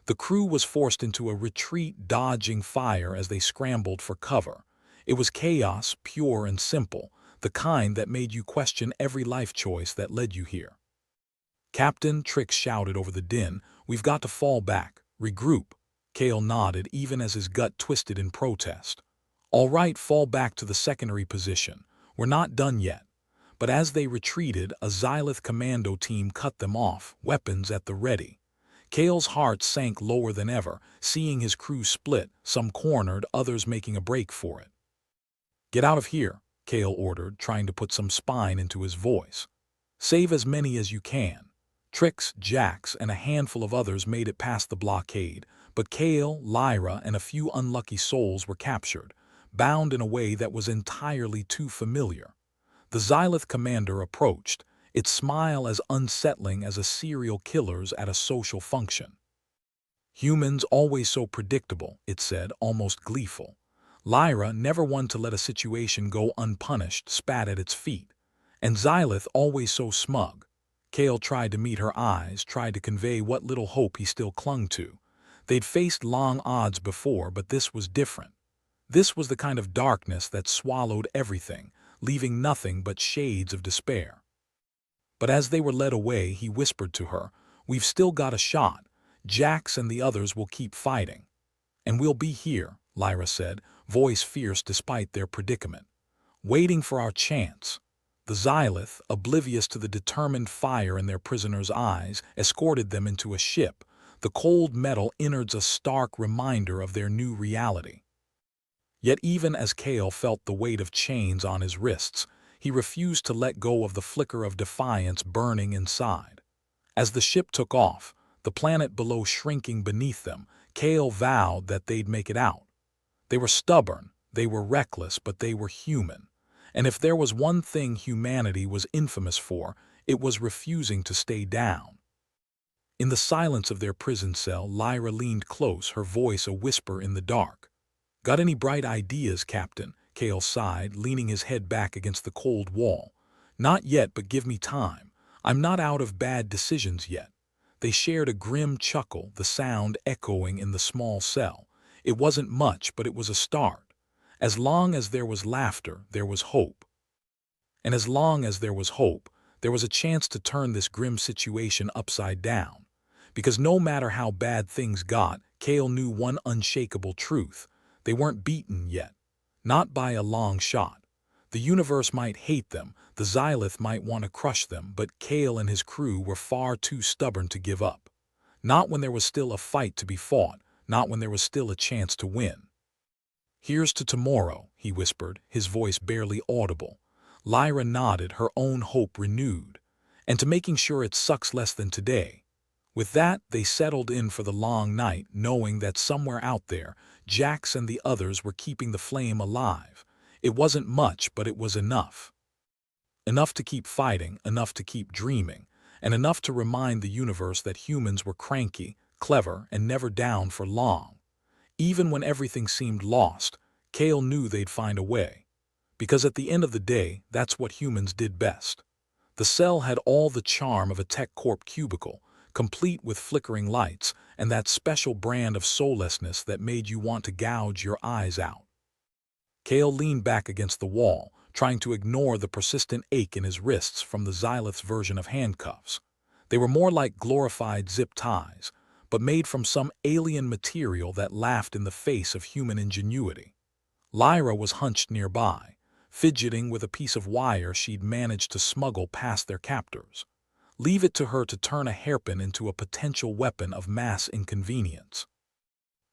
The crew was forced into a retreat, dodging fire as they scrambled for cover. It was chaos, pure and simple, the kind that made you question every life choice that led you here. "Captain," Trix shouted over the din, "we've got to fall back, regroup." Kale nodded even as his gut twisted in protest. "All right, fall back to the secondary position. We're not done yet." But as they retreated, a Xylith commando team cut them off, weapons at the ready. Kale's heart sank lower than ever, seeing his crew split, some cornered, others making a break for it. "Get out of here," Kale ordered, trying to put some spine into his voice. "Save as many as you can." Trix, Jax, and a handful of others made it past the blockade, but Kale, Lyra, and a few unlucky souls were captured, bound in a way that was entirely too familiar. The Xylith commander approached, its smile as unsettling as a serial killer's at a social function. "Humans always so predictable," it said, almost gleeful. Lyra, never one to let a situation go unpunished, spat at its feet. "And Xylith always so smug." Kale tried to meet her eyes, tried to convey what little hope he still clung to. They'd faced long odds before, but this was different. This was the kind of darkness that swallowed everything, leaving nothing but shades of despair. But as they were led away, he whispered to her, "We've still got a shot. Jax and the others will keep fighting." "And we'll be here," Lyra said, voice fierce despite their predicament, "waiting for our chance." The Xylith, oblivious to the determined fire in their prisoners' eyes, escorted them into a ship, the cold metal innards a stark reminder of their new reality. Yet even as Kale felt the weight of chains on his wrists, he refused to let go of the flicker of defiance burning inside. As the ship took off, the planet below shrinking beneath them, Kale vowed that they'd make it out. They were stubborn, they were reckless, but they were human. And if there was one thing humanity was infamous for, it was refusing to stay down. In the silence of their prison cell, Lyra leaned close, her voice a whisper in the dark. "Got any bright ideas, Captain?" Kale sighed, leaning his head back against the cold wall. "Not yet, but give me time. I'm not out of bad decisions yet." They shared a grim chuckle, the sound echoing in the small cell. It wasn't much, but it was a start. As long as there was laughter, there was hope. And as long as there was hope, there was a chance to turn this grim situation upside down. Because no matter how bad things got, Kale knew one unshakable truth. They weren't beaten yet. Not by a long shot. The universe might hate them, the Xylith might want to crush them, but Kale and his crew were far too stubborn to give up. Not when there was still a fight to be fought, not when there was still a chance to win. "Here's to tomorrow," he whispered, his voice barely audible. Lyra nodded, her own hope renewed. "And to making sure it sucks less than today." With that, they settled in for the long night, knowing that somewhere out there, Jax and the others were keeping the flame alive. It wasn't much, but it was enough. Enough to keep fighting, enough to keep dreaming, and enough to remind the universe that humans were cranky, clever, and never down for long. Even when everything seemed lost, Kale knew they'd find a way. Because at the end of the day, that's what humans did best. The cell had all the charm of a tech corp cubicle, complete with flickering lights and that special brand of soullessness that made you want to gouge your eyes out. Kale leaned back against the wall, trying to ignore the persistent ache in his wrists from the Xylith's version of handcuffs. They were more like glorified zip ties, but made from some alien material that laughed in the face of human ingenuity. Lyra was hunched nearby, fidgeting with a piece of wire she'd managed to smuggle past their captors. Leave it to her to turn a hairpin into a potential weapon of mass inconvenience.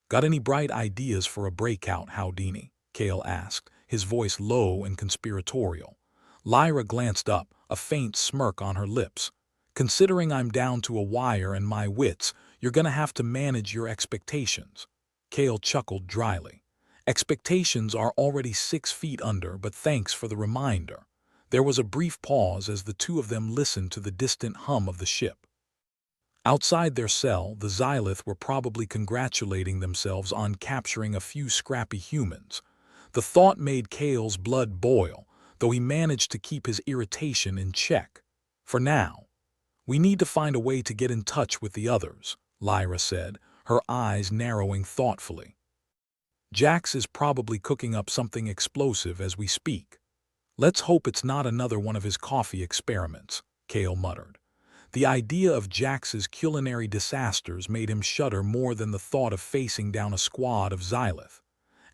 "Got any bright ideas for a breakout, Houdini?" Kale asked, his voice low and conspiratorial. Lyra glanced up, a faint smirk on her lips. "Considering I'm down to a wire and my wits, you're gonna have to manage your expectations." Kale chuckled dryly. "Expectations are already 6 feet under, but thanks for the reminder." There was a brief pause as the two of them listened to the distant hum of the ship. Outside their cell, the Xylith were probably congratulating themselves on capturing a few scrappy humans. The thought made Kale's blood boil, though he managed to keep his irritation in check. "For now, we need to find a way to get in touch with the others," Lyra said, her eyes narrowing thoughtfully. "Jax is probably cooking up something explosive as we speak. Let's hope it's not another one of his coffee experiments," Kale muttered. The idea of Jax's culinary disasters made him shudder more than the thought of facing down a squad of Xylith.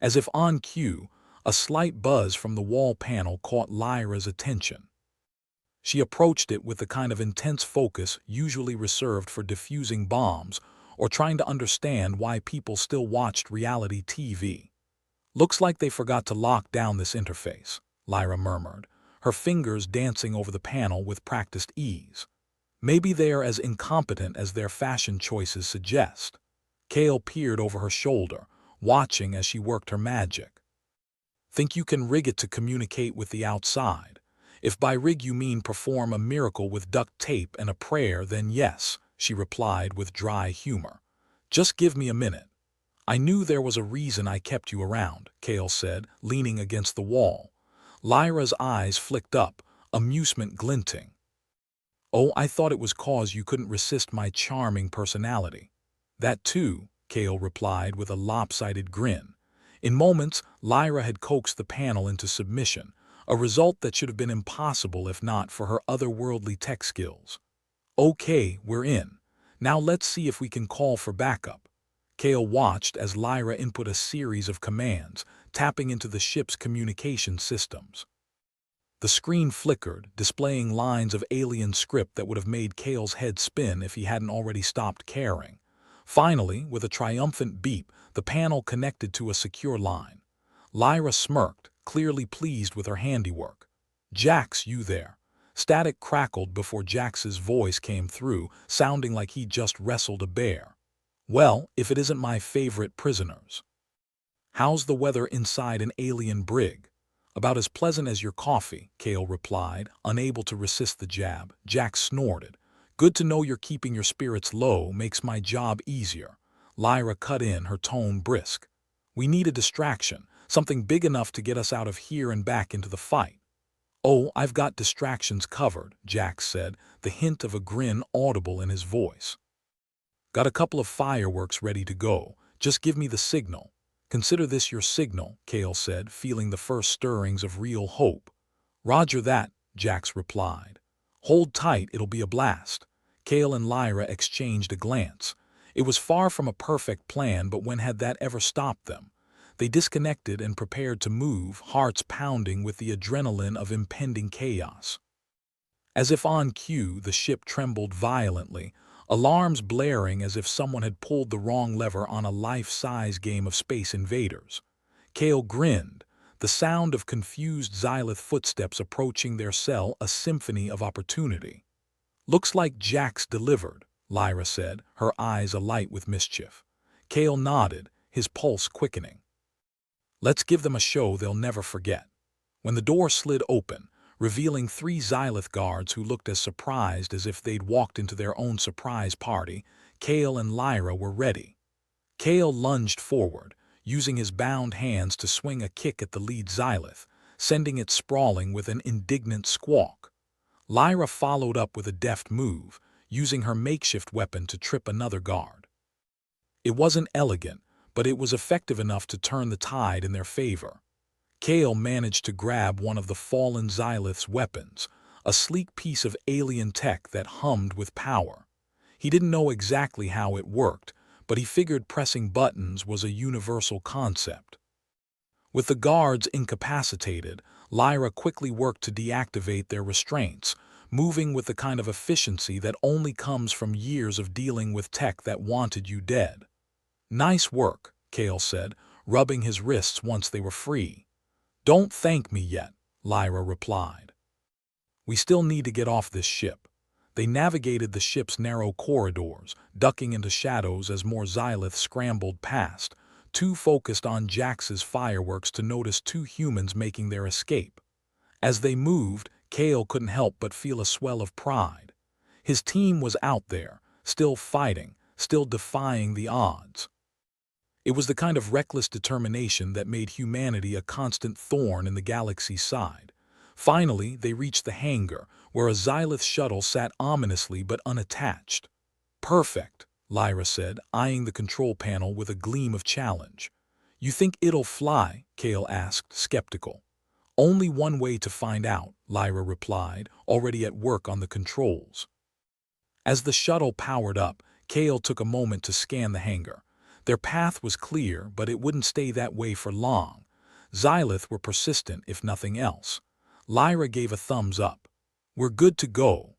As if on cue, a slight buzz from the wall panel caught Lyra's attention. She approached it with the kind of intense focus usually reserved for defusing bombs or trying to understand why people still watched reality TV. "Looks like they forgot to lock down this interface," Lyra murmured, her fingers dancing over the panel with practiced ease. "Maybe they are as incompetent as their fashion choices suggest." Kale peered over her shoulder, watching as she worked her magic. "Think you can rig it to communicate with the outside? If by rig you mean perform a miracle with duct tape and a prayer, then yes," she replied with dry humor. "Just give me a minute." "I knew there was a reason I kept you around," Kale said, leaning against the wall. Lyra's eyes flicked up, amusement glinting. "Oh, I thought it was 'cause you couldn't resist my charming personality." "That too," Kale replied with a lopsided grin. In moments, Lyra had coaxed the panel into submission, a result that should have been impossible if not for her otherworldly tech skills. "Okay, we're in. Now let's see if we can call for backup." Kale watched as Lyra input a series of commands, tapping into the ship's communication systems. The screen flickered, displaying lines of alien script that would have made Kale's head spin if he hadn't already stopped caring. Finally, with a triumphant beep, the panel connected to a secure line. Lyra smirked, clearly pleased with her handiwork. "Jax, you there?" Static crackled before Jax's voice came through, sounding like he'd just wrestled a bear. "Well, if it isn't my favorite prisoners." "How's the weather inside an alien brig?" "About as pleasant as your coffee," Kale replied, unable to resist the jab. Jax snorted. "Good to know you're keeping your spirits low, makes my job easier." Lyra cut in, her tone brisk. "We need a distraction, something big enough to get us out of here and back into the fight." "Oh, I've got distractions covered," Jax said, the hint of a grin audible in his voice. "Got a couple of fireworks ready to go. Just give me the signal." "Consider this your signal," Kale said, feeling the first stirrings of real hope. "Roger that," Jax replied. "Hold tight, it'll be a blast." Kale and Lyra exchanged a glance. It was far from a perfect plan, but when had that ever stopped them? They disconnected and prepared to move, hearts pounding with the adrenaline of impending chaos. As if on cue, the ship trembled violently, alarms blaring as if someone had pulled the wrong lever on a life-size game of Space Invaders. Kale grinned, the sound of confused Xylith footsteps approaching their cell a symphony of opportunity. "Looks like Jax delivered," Lyra said, her eyes alight with mischief. Kale nodded, his pulse quickening. "Let's give them a show they'll never forget." When the door slid open, revealing 3 Xylith guards who looked as surprised as if they'd walked into their own surprise party, Kale and Lyra were ready. Kale lunged forward, using his bound hands to swing a kick at the lead Xylith, sending it sprawling with an indignant squawk. Lyra followed up with a deft move, using her makeshift weapon to trip another guard. It wasn't elegant, but it was effective enough to turn the tide in their favor. Kale managed to grab one of the fallen Xylith's weapons, a sleek piece of alien tech that hummed with power. He didn't know exactly how it worked, but he figured pressing buttons was a universal concept. With the guards incapacitated, Lyra quickly worked to deactivate their restraints, moving with the kind of efficiency that only comes from years of dealing with tech that wanted you dead. "Nice work," Kale said, rubbing his wrists once they were free. "Don't thank me yet," Lyra replied. "We still need to get off this ship." They navigated the ship's narrow corridors, ducking into shadows as more Xylith scrambled past, too focused on Jax's fireworks to notice two humans making their escape. As they moved, Kale couldn't help but feel a swell of pride. His team was out there, still fighting, still defying the odds. It was the kind of reckless determination that made humanity a constant thorn in the galaxy's side. Finally, they reached the hangar, where a Xylith shuttle sat ominously but unattached. "Perfect," Lyra said, eyeing the control panel with a gleam of challenge. "You think it'll fly?" Kale asked, skeptical. "Only one way to find out," Lyra replied, already at work on the controls. As the shuttle powered up, Kale took a moment to scan the hangar. Their path was clear, but it wouldn't stay that way for long. Xylith were persistent, if nothing else. Lyra gave a thumbs up. "We're good to go."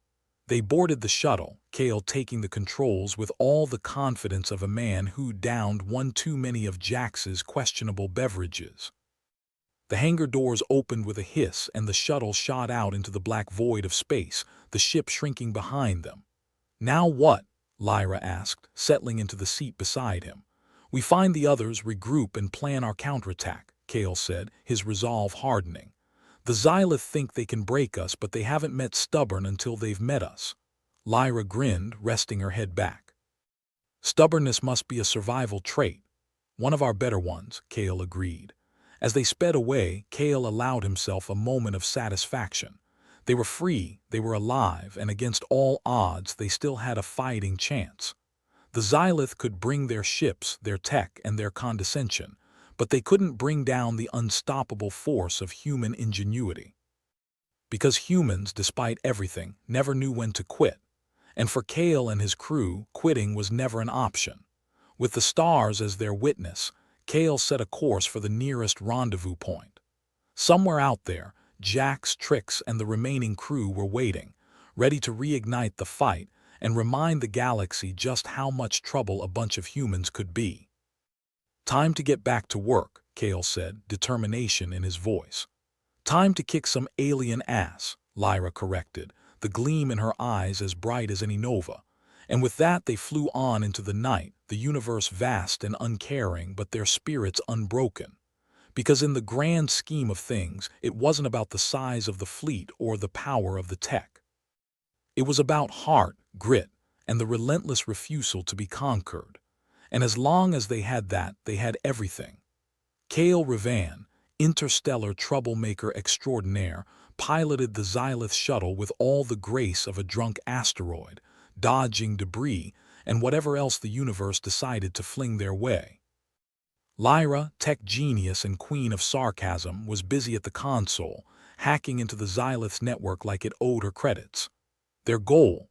They boarded the shuttle, Kale taking the controls with all the confidence of a man who downed one too many of Jax's questionable beverages. The hangar doors opened with a hiss and the shuttle shot out into the black void of space, the ship shrinking behind them. "Now what?" Lyra asked, settling into the seat beside him. "We find the others, regroup, and plan our counterattack," Kale said, his resolve hardening. "The Xylith think they can break us, but they haven't met stubborn until they've met us." Lyra grinned, resting her head back. "Stubbornness must be a survival trait." "One of our better ones," Kale agreed. As they sped away, Kale allowed himself a moment of satisfaction. They were free, they were alive, and against all odds they still had a fighting chance. The Xylith could bring their ships, their tech, and their condescension, but they couldn't bring down the unstoppable force of human ingenuity. Because humans, despite everything, never knew when to quit. And for Kale and his crew, quitting was never an option. With the stars as their witness, Kale set a course for the nearest rendezvous point. Somewhere out there, Jax, Trix, and the remaining crew were waiting, ready to reignite the fight and remind the galaxy just how much trouble a bunch of humans could be. "Time to get back to work," Kale said, determination in his voice. "Time to kick some alien ass," Lyra corrected, the gleam in her eyes as bright as any nova. And with that they flew on into the night, the universe vast and uncaring, but their spirits unbroken. Because in the grand scheme of things, it wasn't about the size of the fleet or the power of the tech. It was about heart, grit, and the relentless refusal to be conquered. And as long as they had that, they had everything. Kale Revan, interstellar troublemaker extraordinaire, piloted the Xylith shuttle with all the grace of a drunk asteroid, dodging debris and whatever else the universe decided to fling their way. Lyra, tech genius and queen of sarcasm, was busy at the console, hacking into the Xylith's network like it owed her credits. Their goal: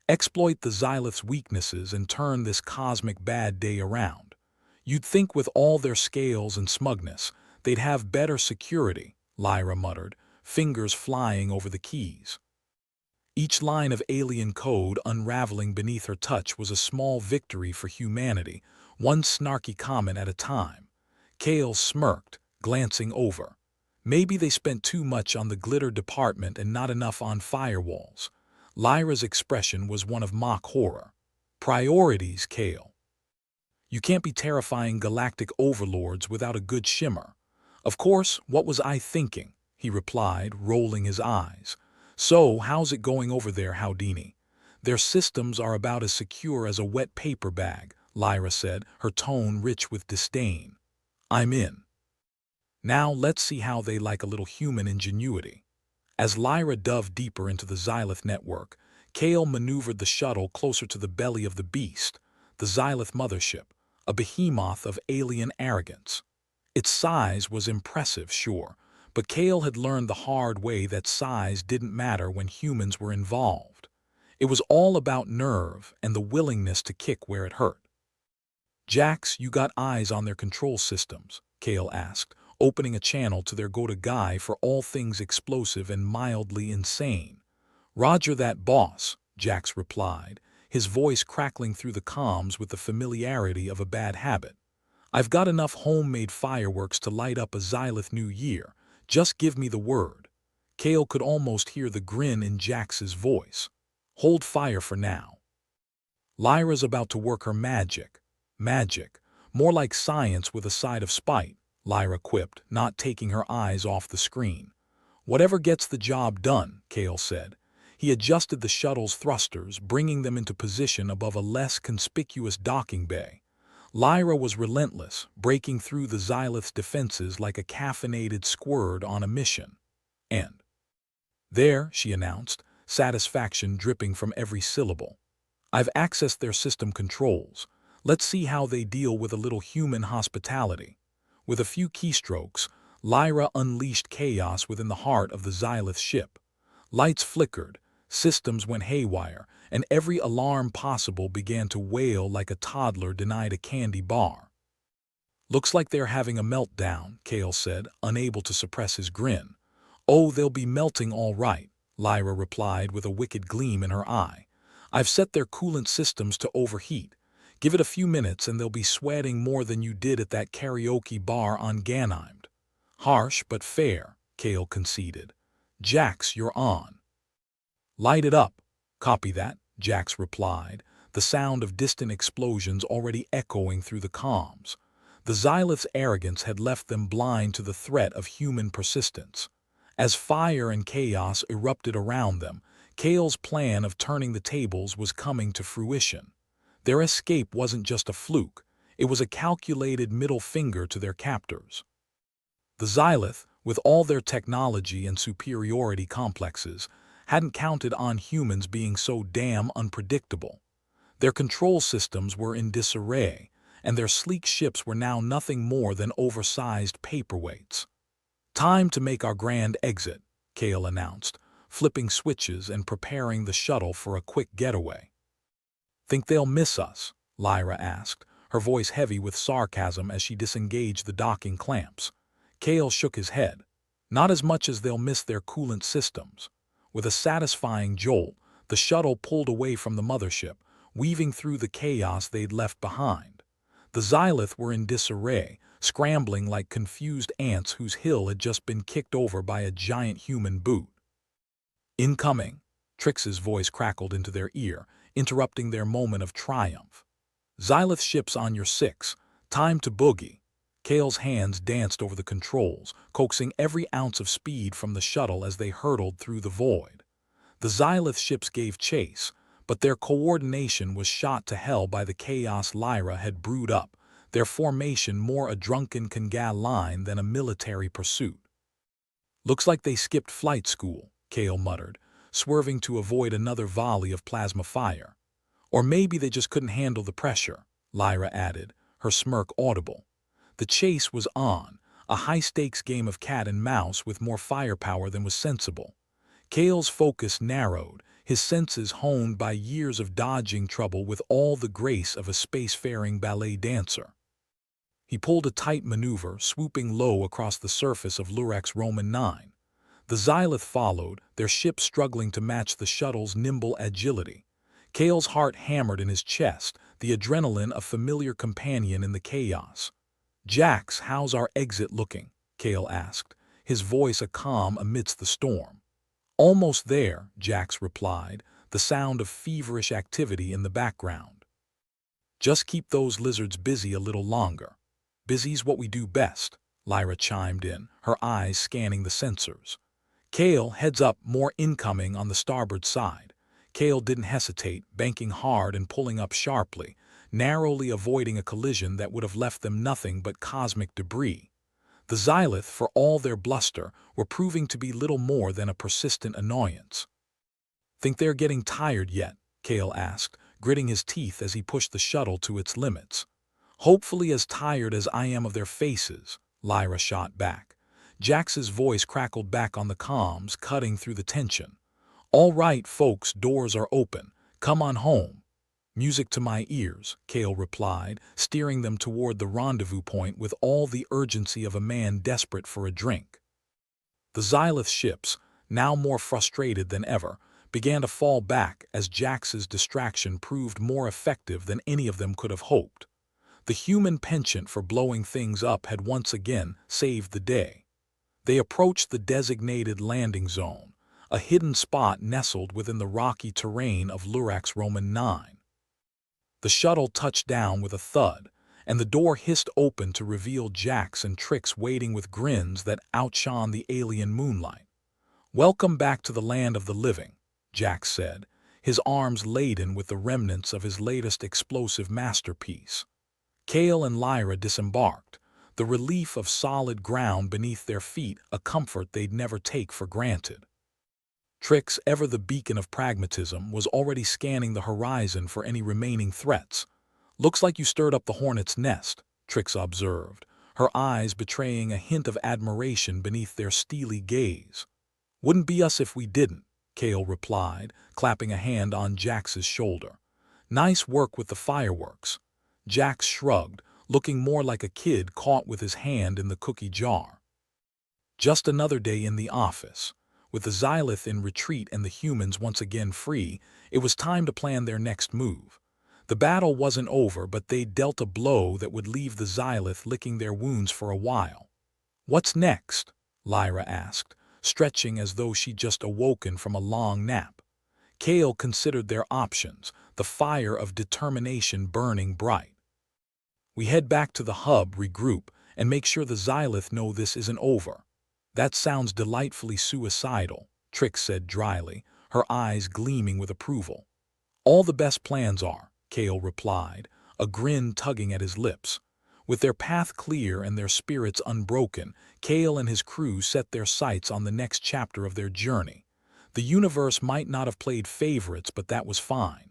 exploit the Xylith's weaknesses and turn this cosmic bad day around. You'd think with all their scales and smugness, they'd have better security, Lyra muttered, fingers flying over the keys. Each line of alien code unraveling beneath her touch was a small victory for humanity, one snarky comment at a time. Kale smirked, glancing over. Maybe they spent too much on the glitter department and not enough on firewalls. Lyra's expression was one of mock horror. "Priorities, Kale. You can't be terrifying galactic overlords without a good shimmer." "Of course, what was I thinking?" he replied, rolling his eyes. "So, how's it going over there, Houdini?" "Their systems are about as secure as a wet paper bag," Lyra said, her tone rich with disdain. "I'm in. Now let's see how they like a little human ingenuity." As Lyra dove deeper into the Xylith network, Kale maneuvered the shuttle closer to the belly of the beast, the Xylith mothership, a behemoth of alien arrogance. Its size was impressive, sure, but Kale had learned the hard way that size didn't matter when humans were involved. It was all about nerve and the willingness to kick where it hurt. "Jax, you got eyes on their control systems?" Kale asked, opening a channel to their go-to guy for all things explosive and mildly insane. "Roger that, boss," Jax replied, his voice crackling through the comms with the familiarity of a bad habit. "I've got enough homemade fireworks to light up a Xylith New Year. Just give me the word." Kale could almost hear the grin in Jax's voice. "Hold fire for now. Lyra's about to work her magic." "Magic? More like science with a side of spite," Lyra quipped, not taking her eyes off the screen. "Whatever gets the job done," Kale said. He adjusted the shuttle's thrusters, bringing them into position above a less conspicuous docking bay. Lyra was relentless, breaking through the Xylith's defenses like a caffeinated squirt on a mission. "And there," she announced, satisfaction dripping from every syllable. "I've accessed their system controls. Let's see how they deal with a little human hospitality." With a few keystrokes, Lyra unleashed chaos within the heart of the Xylith ship. Lights flickered, systems went haywire, and every alarm possible began to wail like a toddler denied a candy bar. "Looks like they're having a meltdown," Kale said, unable to suppress his grin. "Oh, they'll be melting all right," Lyra replied with a wicked gleam in her eye. "I've set their coolant systems to overheat. Give it a few minutes and they'll be sweating more than you did at that karaoke bar on Ganymede." "Harsh but fair," Kale conceded. "Jax, you're on." "Light it up." "Copy that," Jax replied, the sound of distant explosions already echoing through the comms. The Xylith's arrogance had left them blind to the threat of human persistence. As fire and chaos erupted around them, Kale's plan of turning the tables was coming to fruition. Their escape wasn't just a fluke, it was a calculated middle finger to their captors. The Xylith, with all their technology and superiority complexes, hadn't counted on humans being so damn unpredictable. Their control systems were in disarray, and their sleek ships were now nothing more than oversized paperweights. "Time to make our grand exit," Kale announced, flipping switches and preparing the shuttle for a quick getaway. "Think they'll miss us?" Lyra asked, her voice heavy with sarcasm as she disengaged the docking clamps. Kale shook his head. "Not as much as they'll miss their coolant systems." With a satisfying jolt, the shuttle pulled away from the mothership, weaving through the chaos they'd left behind. The Xylith were in disarray, scrambling like confused ants whose hill had just been kicked over by a giant human boot. "Incoming!" Trix's voice crackled into their ear, interrupting their moment of triumph. "Xylith ships on your 6. Time to boogie." Kale's hands danced over the controls, coaxing every ounce of speed from the shuttle as they hurtled through the void. The Xylith ships gave chase, but their coordination was shot to hell by the chaos Lyra had brewed up, their formation more a drunken Kangal line than a military pursuit. "Looks like they skipped flight school," Kale muttered, swerving to avoid another volley of plasma fire. "Or maybe they just couldn't handle the pressure," Lyra added, her smirk audible. The chase was on, a high-stakes game of cat and mouse with more firepower than was sensible. Kale's focus narrowed, his senses honed by years of dodging trouble with all the grace of a spacefaring ballet dancer. He pulled a tight maneuver, swooping low across the surface of Lurex Roman 9. The Xylith followed, their ship struggling to match the shuttle's nimble agility. Kale's heart hammered in his chest, the adrenaline a familiar companion in the chaos. "Jax, how's our exit looking?" Kale asked, his voice a calm amidst the storm. "Almost there," Jax replied, the sound of feverish activity in the background. "Just keep those lizards busy a little longer." "Busy's what we do best," Lyra chimed in, her eyes scanning the sensors. "Kale, heads up, more incoming on the starboard side." Kale didn't hesitate, banking hard and pulling up sharply, narrowly avoiding a collision that would have left them nothing but cosmic debris. The Xylith, for all their bluster, were proving to be little more than a persistent annoyance. "Think they're getting tired yet?" Kale asked, gritting his teeth as he pushed the shuttle to its limits. "Hopefully as tired as I am of their faces," Lyra shot back. Jax's voice crackled back on the comms, cutting through the tension. "All right, folks, doors are open. Come on home." "Music to my ears," Kale replied, steering them toward the rendezvous point with all the urgency of a man desperate for a drink. The Xylith ships, now more frustrated than ever, began to fall back as Jax's distraction proved more effective than any of them could have hoped. The human penchant for blowing things up had once again saved the day. They approached the designated landing zone, a hidden spot nestled within the rocky terrain of Lurax Roman 9. The shuttle touched down with a thud, and the door hissed open to reveal Jax and Trix waiting with grins that outshone the alien moonlight. "Welcome back to the land of the living," Jax said, his arms laden with the remnants of his latest explosive masterpiece. Kale and Lyra disembarked, the relief of solid ground beneath their feet a comfort they'd never take for granted. Trix, ever the beacon of pragmatism, was already scanning the horizon for any remaining threats. "Looks like you stirred up the hornet's nest," Trix observed, her eyes betraying a hint of admiration beneath their steely gaze. "Wouldn't be us if we didn't," Kale replied, clapping a hand on Jax's shoulder. "Nice work with the fireworks." Jax shrugged, looking more like a kid caught with his hand in the cookie jar. Just another day in the office. With the Xylith in retreat and the humans once again free, it was time to plan their next move. The battle wasn't over, but they'd dealt a blow that would leave the Xylith licking their wounds for a while. "What's next?" Lyra asked, stretching as though she'd just awoken from a long nap. Kale considered their options, the fire of determination burning bright. "We head back to the hub, regroup, and make sure the Xylith know this isn't over." "That sounds delightfully suicidal," Trix said dryly, her eyes gleaming with approval. "All the best plans are," Kale replied, a grin tugging at his lips. With their path clear and their spirits unbroken, Kale and his crew set their sights on the next chapter of their journey. The universe might not have played favorites, but that was fine.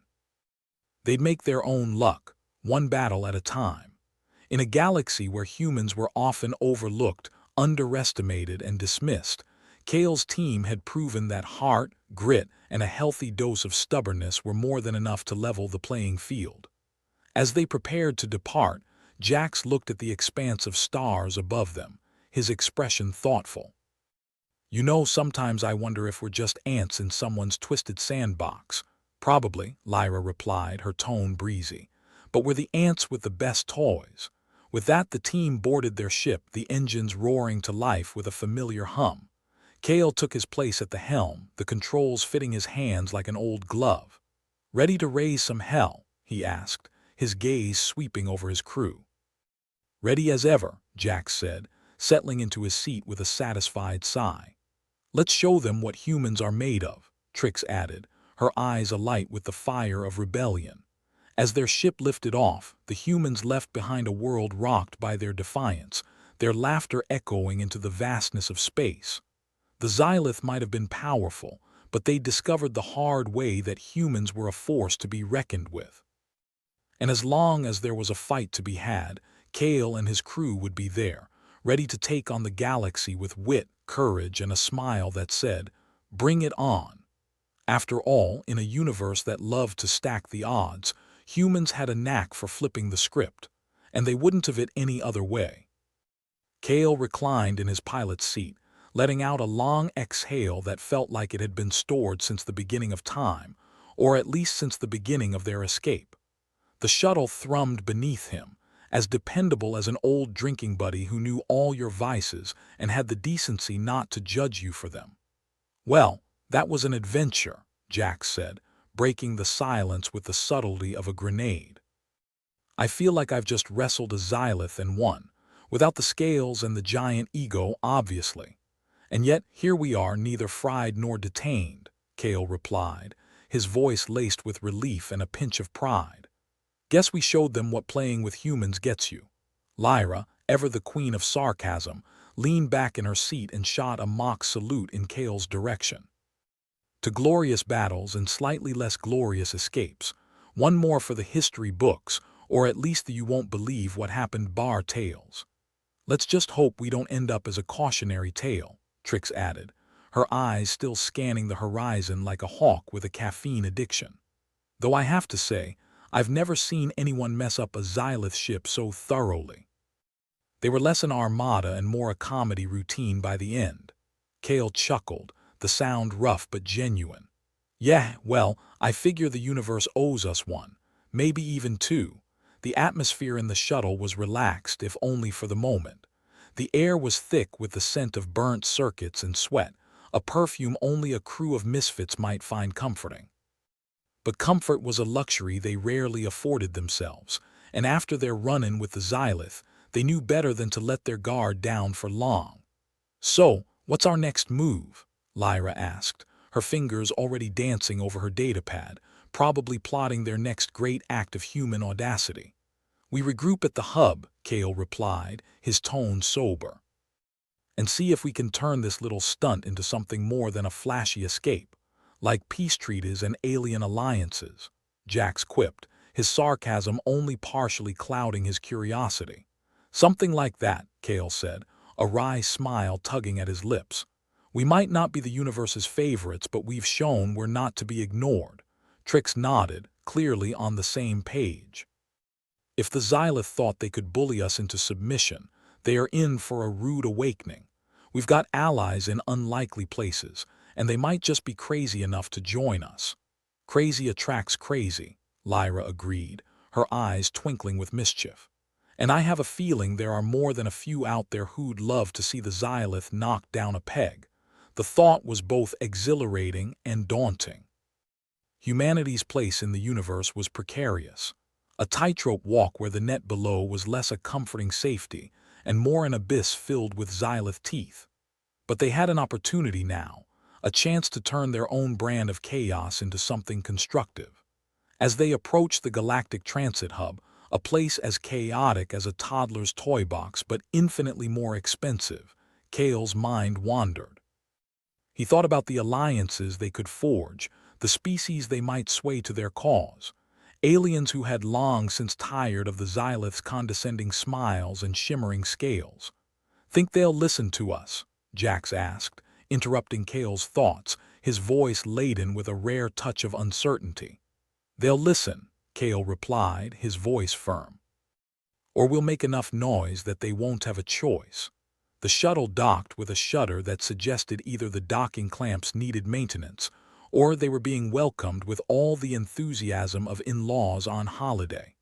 They'd make their own luck, one battle at a time. In a galaxy where humans were often overlooked, underestimated, and dismissed, Kale's team had proven that heart, grit, and a healthy dose of stubbornness were more than enough to level the playing field. As they prepared to depart, Jax looked at the expanse of stars above them, his expression thoughtful. "You know, sometimes I wonder if we're just ants in someone's twisted sandbox." "Probably," Lyra replied, her tone breezy. "But we're the ants with the best toys." With that, the team boarded their ship, the engines roaring to life with a familiar hum. Kale took his place at the helm, the controls fitting his hands like an old glove. "Ready to raise some hell?" he asked, his gaze sweeping over his crew. "Ready as ever," Jax said, settling into his seat with a satisfied sigh. "Let's show them what humans are made of," Trix added, her eyes alight with the fire of rebellion. As their ship lifted off, the humans left behind a world rocked by their defiance, their laughter echoing into the vastness of space. The Xylith might have been powerful, but they discovered the hard way that humans were a force to be reckoned with. And as long as there was a fight to be had, Kale and his crew would be there, ready to take on the galaxy with wit, courage, and a smile that said, "Bring it on." After all, in a universe that loved to stack the odds, humans had a knack for flipping the script, and they wouldn't have it any other way. Kale reclined in his pilot's seat, letting out a long exhale that felt like it had been stored since the beginning of time, or at least since the beginning of their escape. The shuttle thrummed beneath him, as dependable as an old drinking buddy who knew all your vices and had the decency not to judge you for them. "Well, that was an adventure," Jax said, breaking the silence with the subtlety of a grenade. "I feel like I've just wrestled a Xylith and won, without the scales and the giant ego, obviously. And yet here we are, neither fried nor detained," Kale replied, his voice laced with relief and a pinch of pride. "Guess we showed them what playing with humans gets you." Lyra, ever the queen of sarcasm, leaned back in her seat and shot a mock salute in Kale's direction. "To glorious battles and slightly less glorious escapes. One more for the history books, or at least the you won't believe what happened bar tales." Let's just hope we don't end up as a cautionary tale, Trix added, her eyes still scanning the horizon like a hawk with a caffeine addiction. Though I have to say, I've never seen anyone mess up a Xylith ship so thoroughly. They were less an armada and more a comedy routine by the end. Kale chuckled, the sound rough but genuine. Yeah, well, I figure the universe owes us one, maybe even two. The atmosphere in the shuttle was relaxed, if only for the moment. The air was thick with the scent of burnt circuits and sweat, a perfume only a crew of misfits might find comforting. But comfort was a luxury they rarely afforded themselves, and after their run-in with the Xylith, they knew better than to let their guard down for long. "So, what's our next move?" Lyra asked, her fingers already dancing over her datapad, probably plotting their next great act of human audacity. "We regroup at the hub," Kale replied, his tone sober, "and see if we can turn this little stunt into something more than a flashy escape, like peace treaties and alien alliances," Jax quipped, his sarcasm only partially clouding his curiosity. "Something like that," Kale said, a wry smile tugging at his lips. "We might not be the universe's favorites, but we've shown we're not to be ignored." Trix nodded, clearly on the same page. If the Xylith thought they could bully us into submission, they are in for a rude awakening. We've got allies in unlikely places, and they might just be crazy enough to join us. Crazy attracts crazy, Lyra agreed, her eyes twinkling with mischief. And I have a feeling there are more than a few out there who'd love to see the Xylith knock down a peg. The thought was both exhilarating and daunting. Humanity's place in the universe was precarious. A tightrope walk where the net below was less a comforting safety and more an abyss filled with Xylith teeth. But they had an opportunity now, a chance to turn their own brand of chaos into something constructive. As they approached the Galactic Transit Hub, a place as chaotic as a toddler's toy box but infinitely more expensive, Kale's mind wandered. He thought about the alliances they could forge, the species they might sway to their cause. Aliens who had long since tired of the Xylith's condescending smiles and shimmering scales. "Think they'll listen to us?" Jax asked, interrupting Kale's thoughts, his voice laden with a rare touch of uncertainty. "They'll listen," Kale replied, his voice firm. "Or we'll make enough noise that they won't have a choice." The shuttle docked with a shudder that suggested either the docking clamps needed maintenance, or they were being welcomed with all the enthusiasm of in-laws on holiday.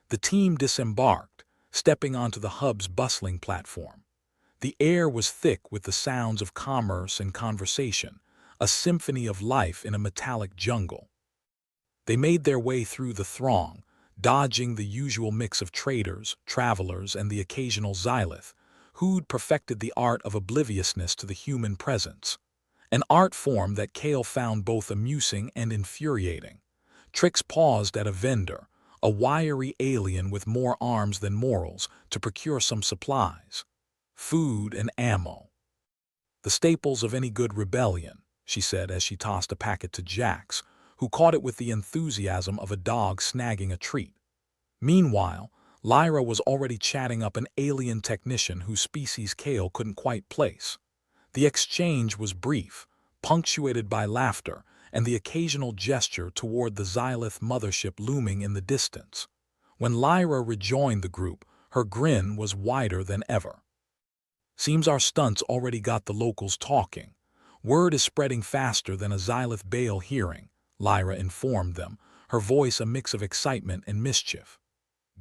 The team disembarked, stepping onto the hub's bustling platform. The air was thick with the sounds of commerce and conversation, a symphony of life in a metallic jungle. They made their way through the throng, dodging the usual mix of traders, travelers, and the occasional Xylith, who'd perfected the art of obliviousness to the human presence. An art form that Kale found both amusing and infuriating. Trix paused at a vendor, a wiry alien with more arms than morals, to procure some supplies. Food and ammo. "The staples of any good rebellion," she said as she tossed a packet to Jax, who caught it with the enthusiasm of a dog snagging a treat. Meanwhile, Lyra was already chatting up an alien technician whose species Kale couldn't quite place. The exchange was brief, punctuated by laughter and the occasional gesture toward the Xylith mothership looming in the distance. When Lyra rejoined the group, her grin was wider than ever. "Seems our stunts already got the locals talking. Word is spreading faster than a Xylith Bale hearing," Lyra informed them, her voice a mix of excitement and mischief.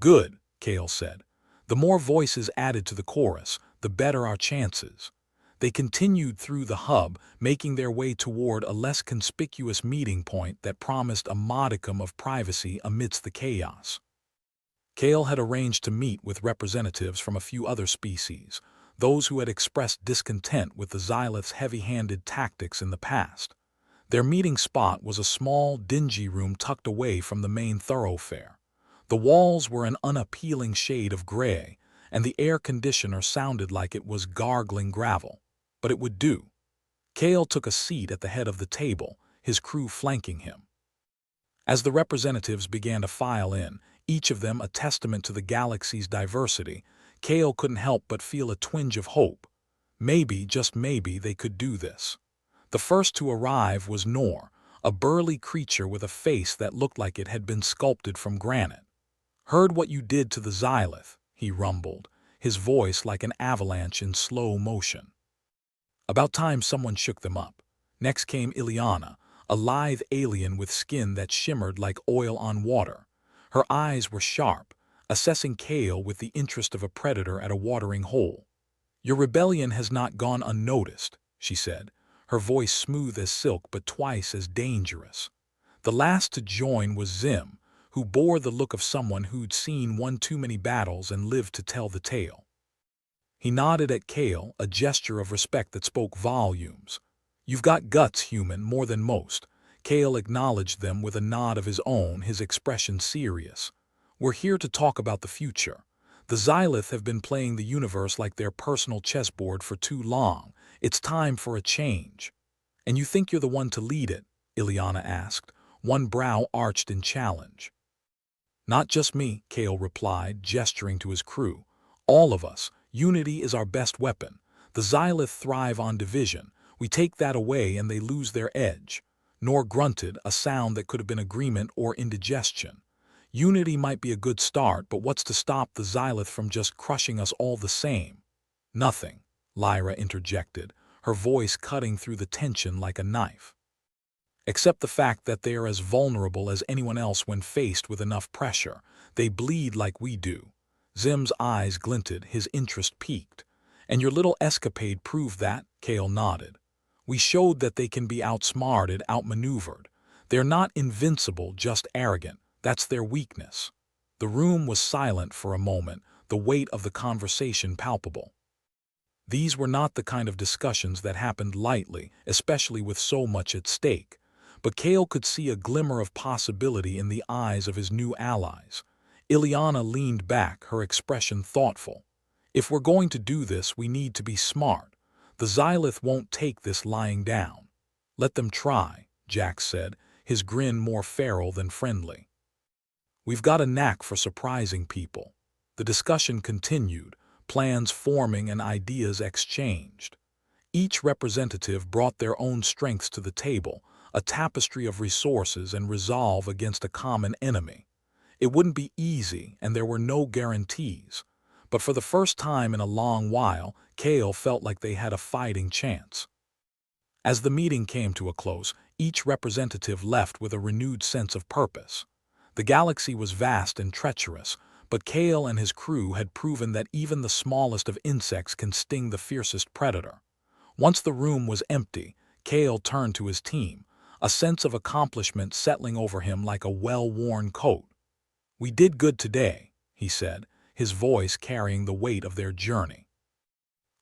"Good," Kale said. "The more voices added to the chorus, the better our chances." They continued through the hub, making their way toward a less conspicuous meeting point that promised a modicum of privacy amidst the chaos. Kale had arranged to meet with representatives from a few other species, those who had expressed discontent with the Xylith's heavy-handed tactics in the past. Their meeting spot was a small, dingy room tucked away from the main thoroughfare. The walls were an unappealing shade of gray, and the air conditioner sounded like it was gargling gravel. But it would do. Kale took a seat at the head of the table, his crew flanking him. As the representatives began to file in, each of them a testament to the galaxy's diversity, Kale couldn't help but feel a twinge of hope. Maybe, just maybe, they could do this. The first to arrive was Nor, a burly creature with a face that looked like it had been sculpted from granite. "Heard what you did to the Xylith," he rumbled, his voice like an avalanche in slow motion. About time someone shook them up. Next came Ileana, a lithe alien with skin that shimmered like oil on water. Her eyes were sharp, assessing Kale with the interest of a predator at a watering hole. "Your rebellion has not gone unnoticed," she said, her voice smooth as silk but twice as dangerous. The last to join was Zim, who bore the look of someone who'd seen one too many battles and lived to tell the tale. He nodded at Kale, a gesture of respect that spoke volumes. "You've got guts, human, more than most." Kale acknowledged them with a nod of his own, his expression serious. "We're here to talk about the future. The Xylith have been playing the universe like their personal chessboard for too long. It's time for a change." "And you think you're the one to lead it?" Ileana asked, one brow arched in challenge. "Not just me," Kale replied, gesturing to his crew. "All of us. Unity is our best weapon. The Xylith thrive on division. We take that away and they lose their edge." Nor grunted, a sound that could have been agreement or indigestion. "Unity might be a good start, but what's to stop the Xylith from just crushing us all the same?" "Nothing," Lyra interjected, her voice cutting through the tension like a knife. "Except the fact that they are as vulnerable as anyone else when faced with enough pressure. They bleed like we do." Zim's eyes glinted, his interest piqued. "And your little escapade proved that," Kale nodded. "We showed that they can be outsmarted, outmaneuvered. They're not invincible, just arrogant. That's their weakness." The room was silent for a moment, the weight of the conversation palpable. These were not the kind of discussions that happened lightly, especially with so much at stake. But Kale could see a glimmer of possibility in the eyes of his new allies. Ileana leaned back, her expression thoughtful. "If we're going to do this, we need to be smart. The Xylith won't take this lying down." "Let them try," Jack said, his grin more feral than friendly. "We've got a knack for surprising people." The discussion continued, plans forming and ideas exchanged. Each representative brought their own strengths to the table, a tapestry of resources and resolve against a common enemy. It wouldn't be easy, and there were no guarantees. But for the first time in a long while, Kale felt like they had a fighting chance. As the meeting came to a close, each representative left with a renewed sense of purpose. The galaxy was vast and treacherous, but Kale and his crew had proven that even the smallest of insects can sting the fiercest predator. Once the room was empty, Kale turned to his team, a sense of accomplishment settling over him like a well-worn coat. "We did good today," he said, his voice carrying the weight of their journey.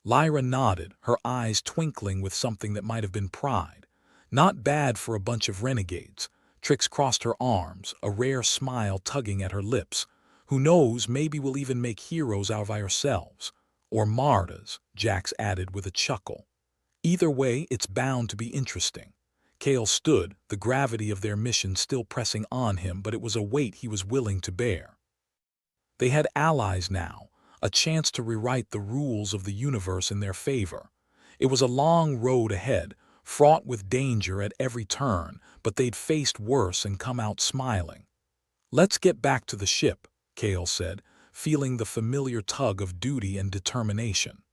Lyra nodded, her eyes twinkling with something that might have been pride. "Not bad for a bunch of renegades." Trix crossed her arms, a rare smile tugging at her lips. "Who knows, maybe we'll even make heroes out of ourselves." "Or martyrs," Jax added with a chuckle. "Either way, it's bound to be interesting." Kale stood, the gravity of their mission still pressing on him, but it was a weight he was willing to bear. They had allies now, a chance to rewrite the rules of the universe in their favor. It was a long road ahead, fraught with danger at every turn, but they'd faced worse and come out smiling. "Let's get back to the ship," Kale said, feeling the familiar tug of duty and determination.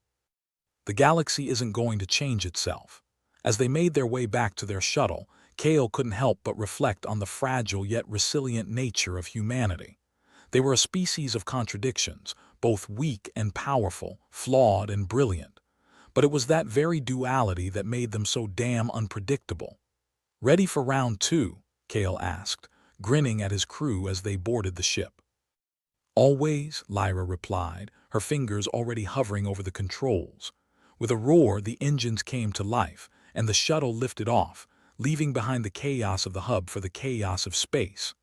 The galaxy isn't going to change itself. As they made their way back to their shuttle, Kale couldn't help but reflect on the fragile yet resilient nature of humanity. They were a species of contradictions, both weak and powerful, flawed and brilliant. But it was that very duality that made them so damn unpredictable. "Ready for round two?" Kale asked, grinning at his crew as they boarded the ship. "Always," Lyra replied, her fingers already hovering over the controls. With a roar, the engines came to life, and the shuttle lifted off, leaving behind the chaos of the hub for the chaos of space.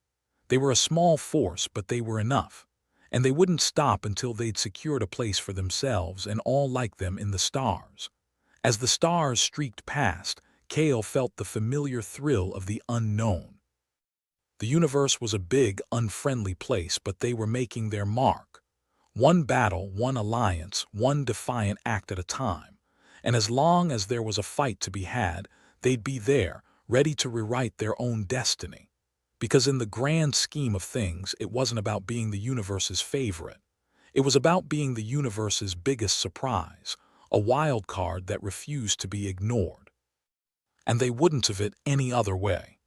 They were a small force, but they were enough. And they wouldn't stop until they'd secured a place for themselves and all like them in the stars. As the stars streaked past, Kale felt the familiar thrill of the unknown. The universe was a big, unfriendly place, but they were making their mark. One battle, one alliance, one defiant act at a time. And as long as there was a fight to be had, they'd be there, ready to rewrite their own destiny. Because in the grand scheme of things, it wasn't about being the universe's favorite. It was about being the universe's biggest surprise, a wild card that refused to be ignored. And they wouldn't have it any other way.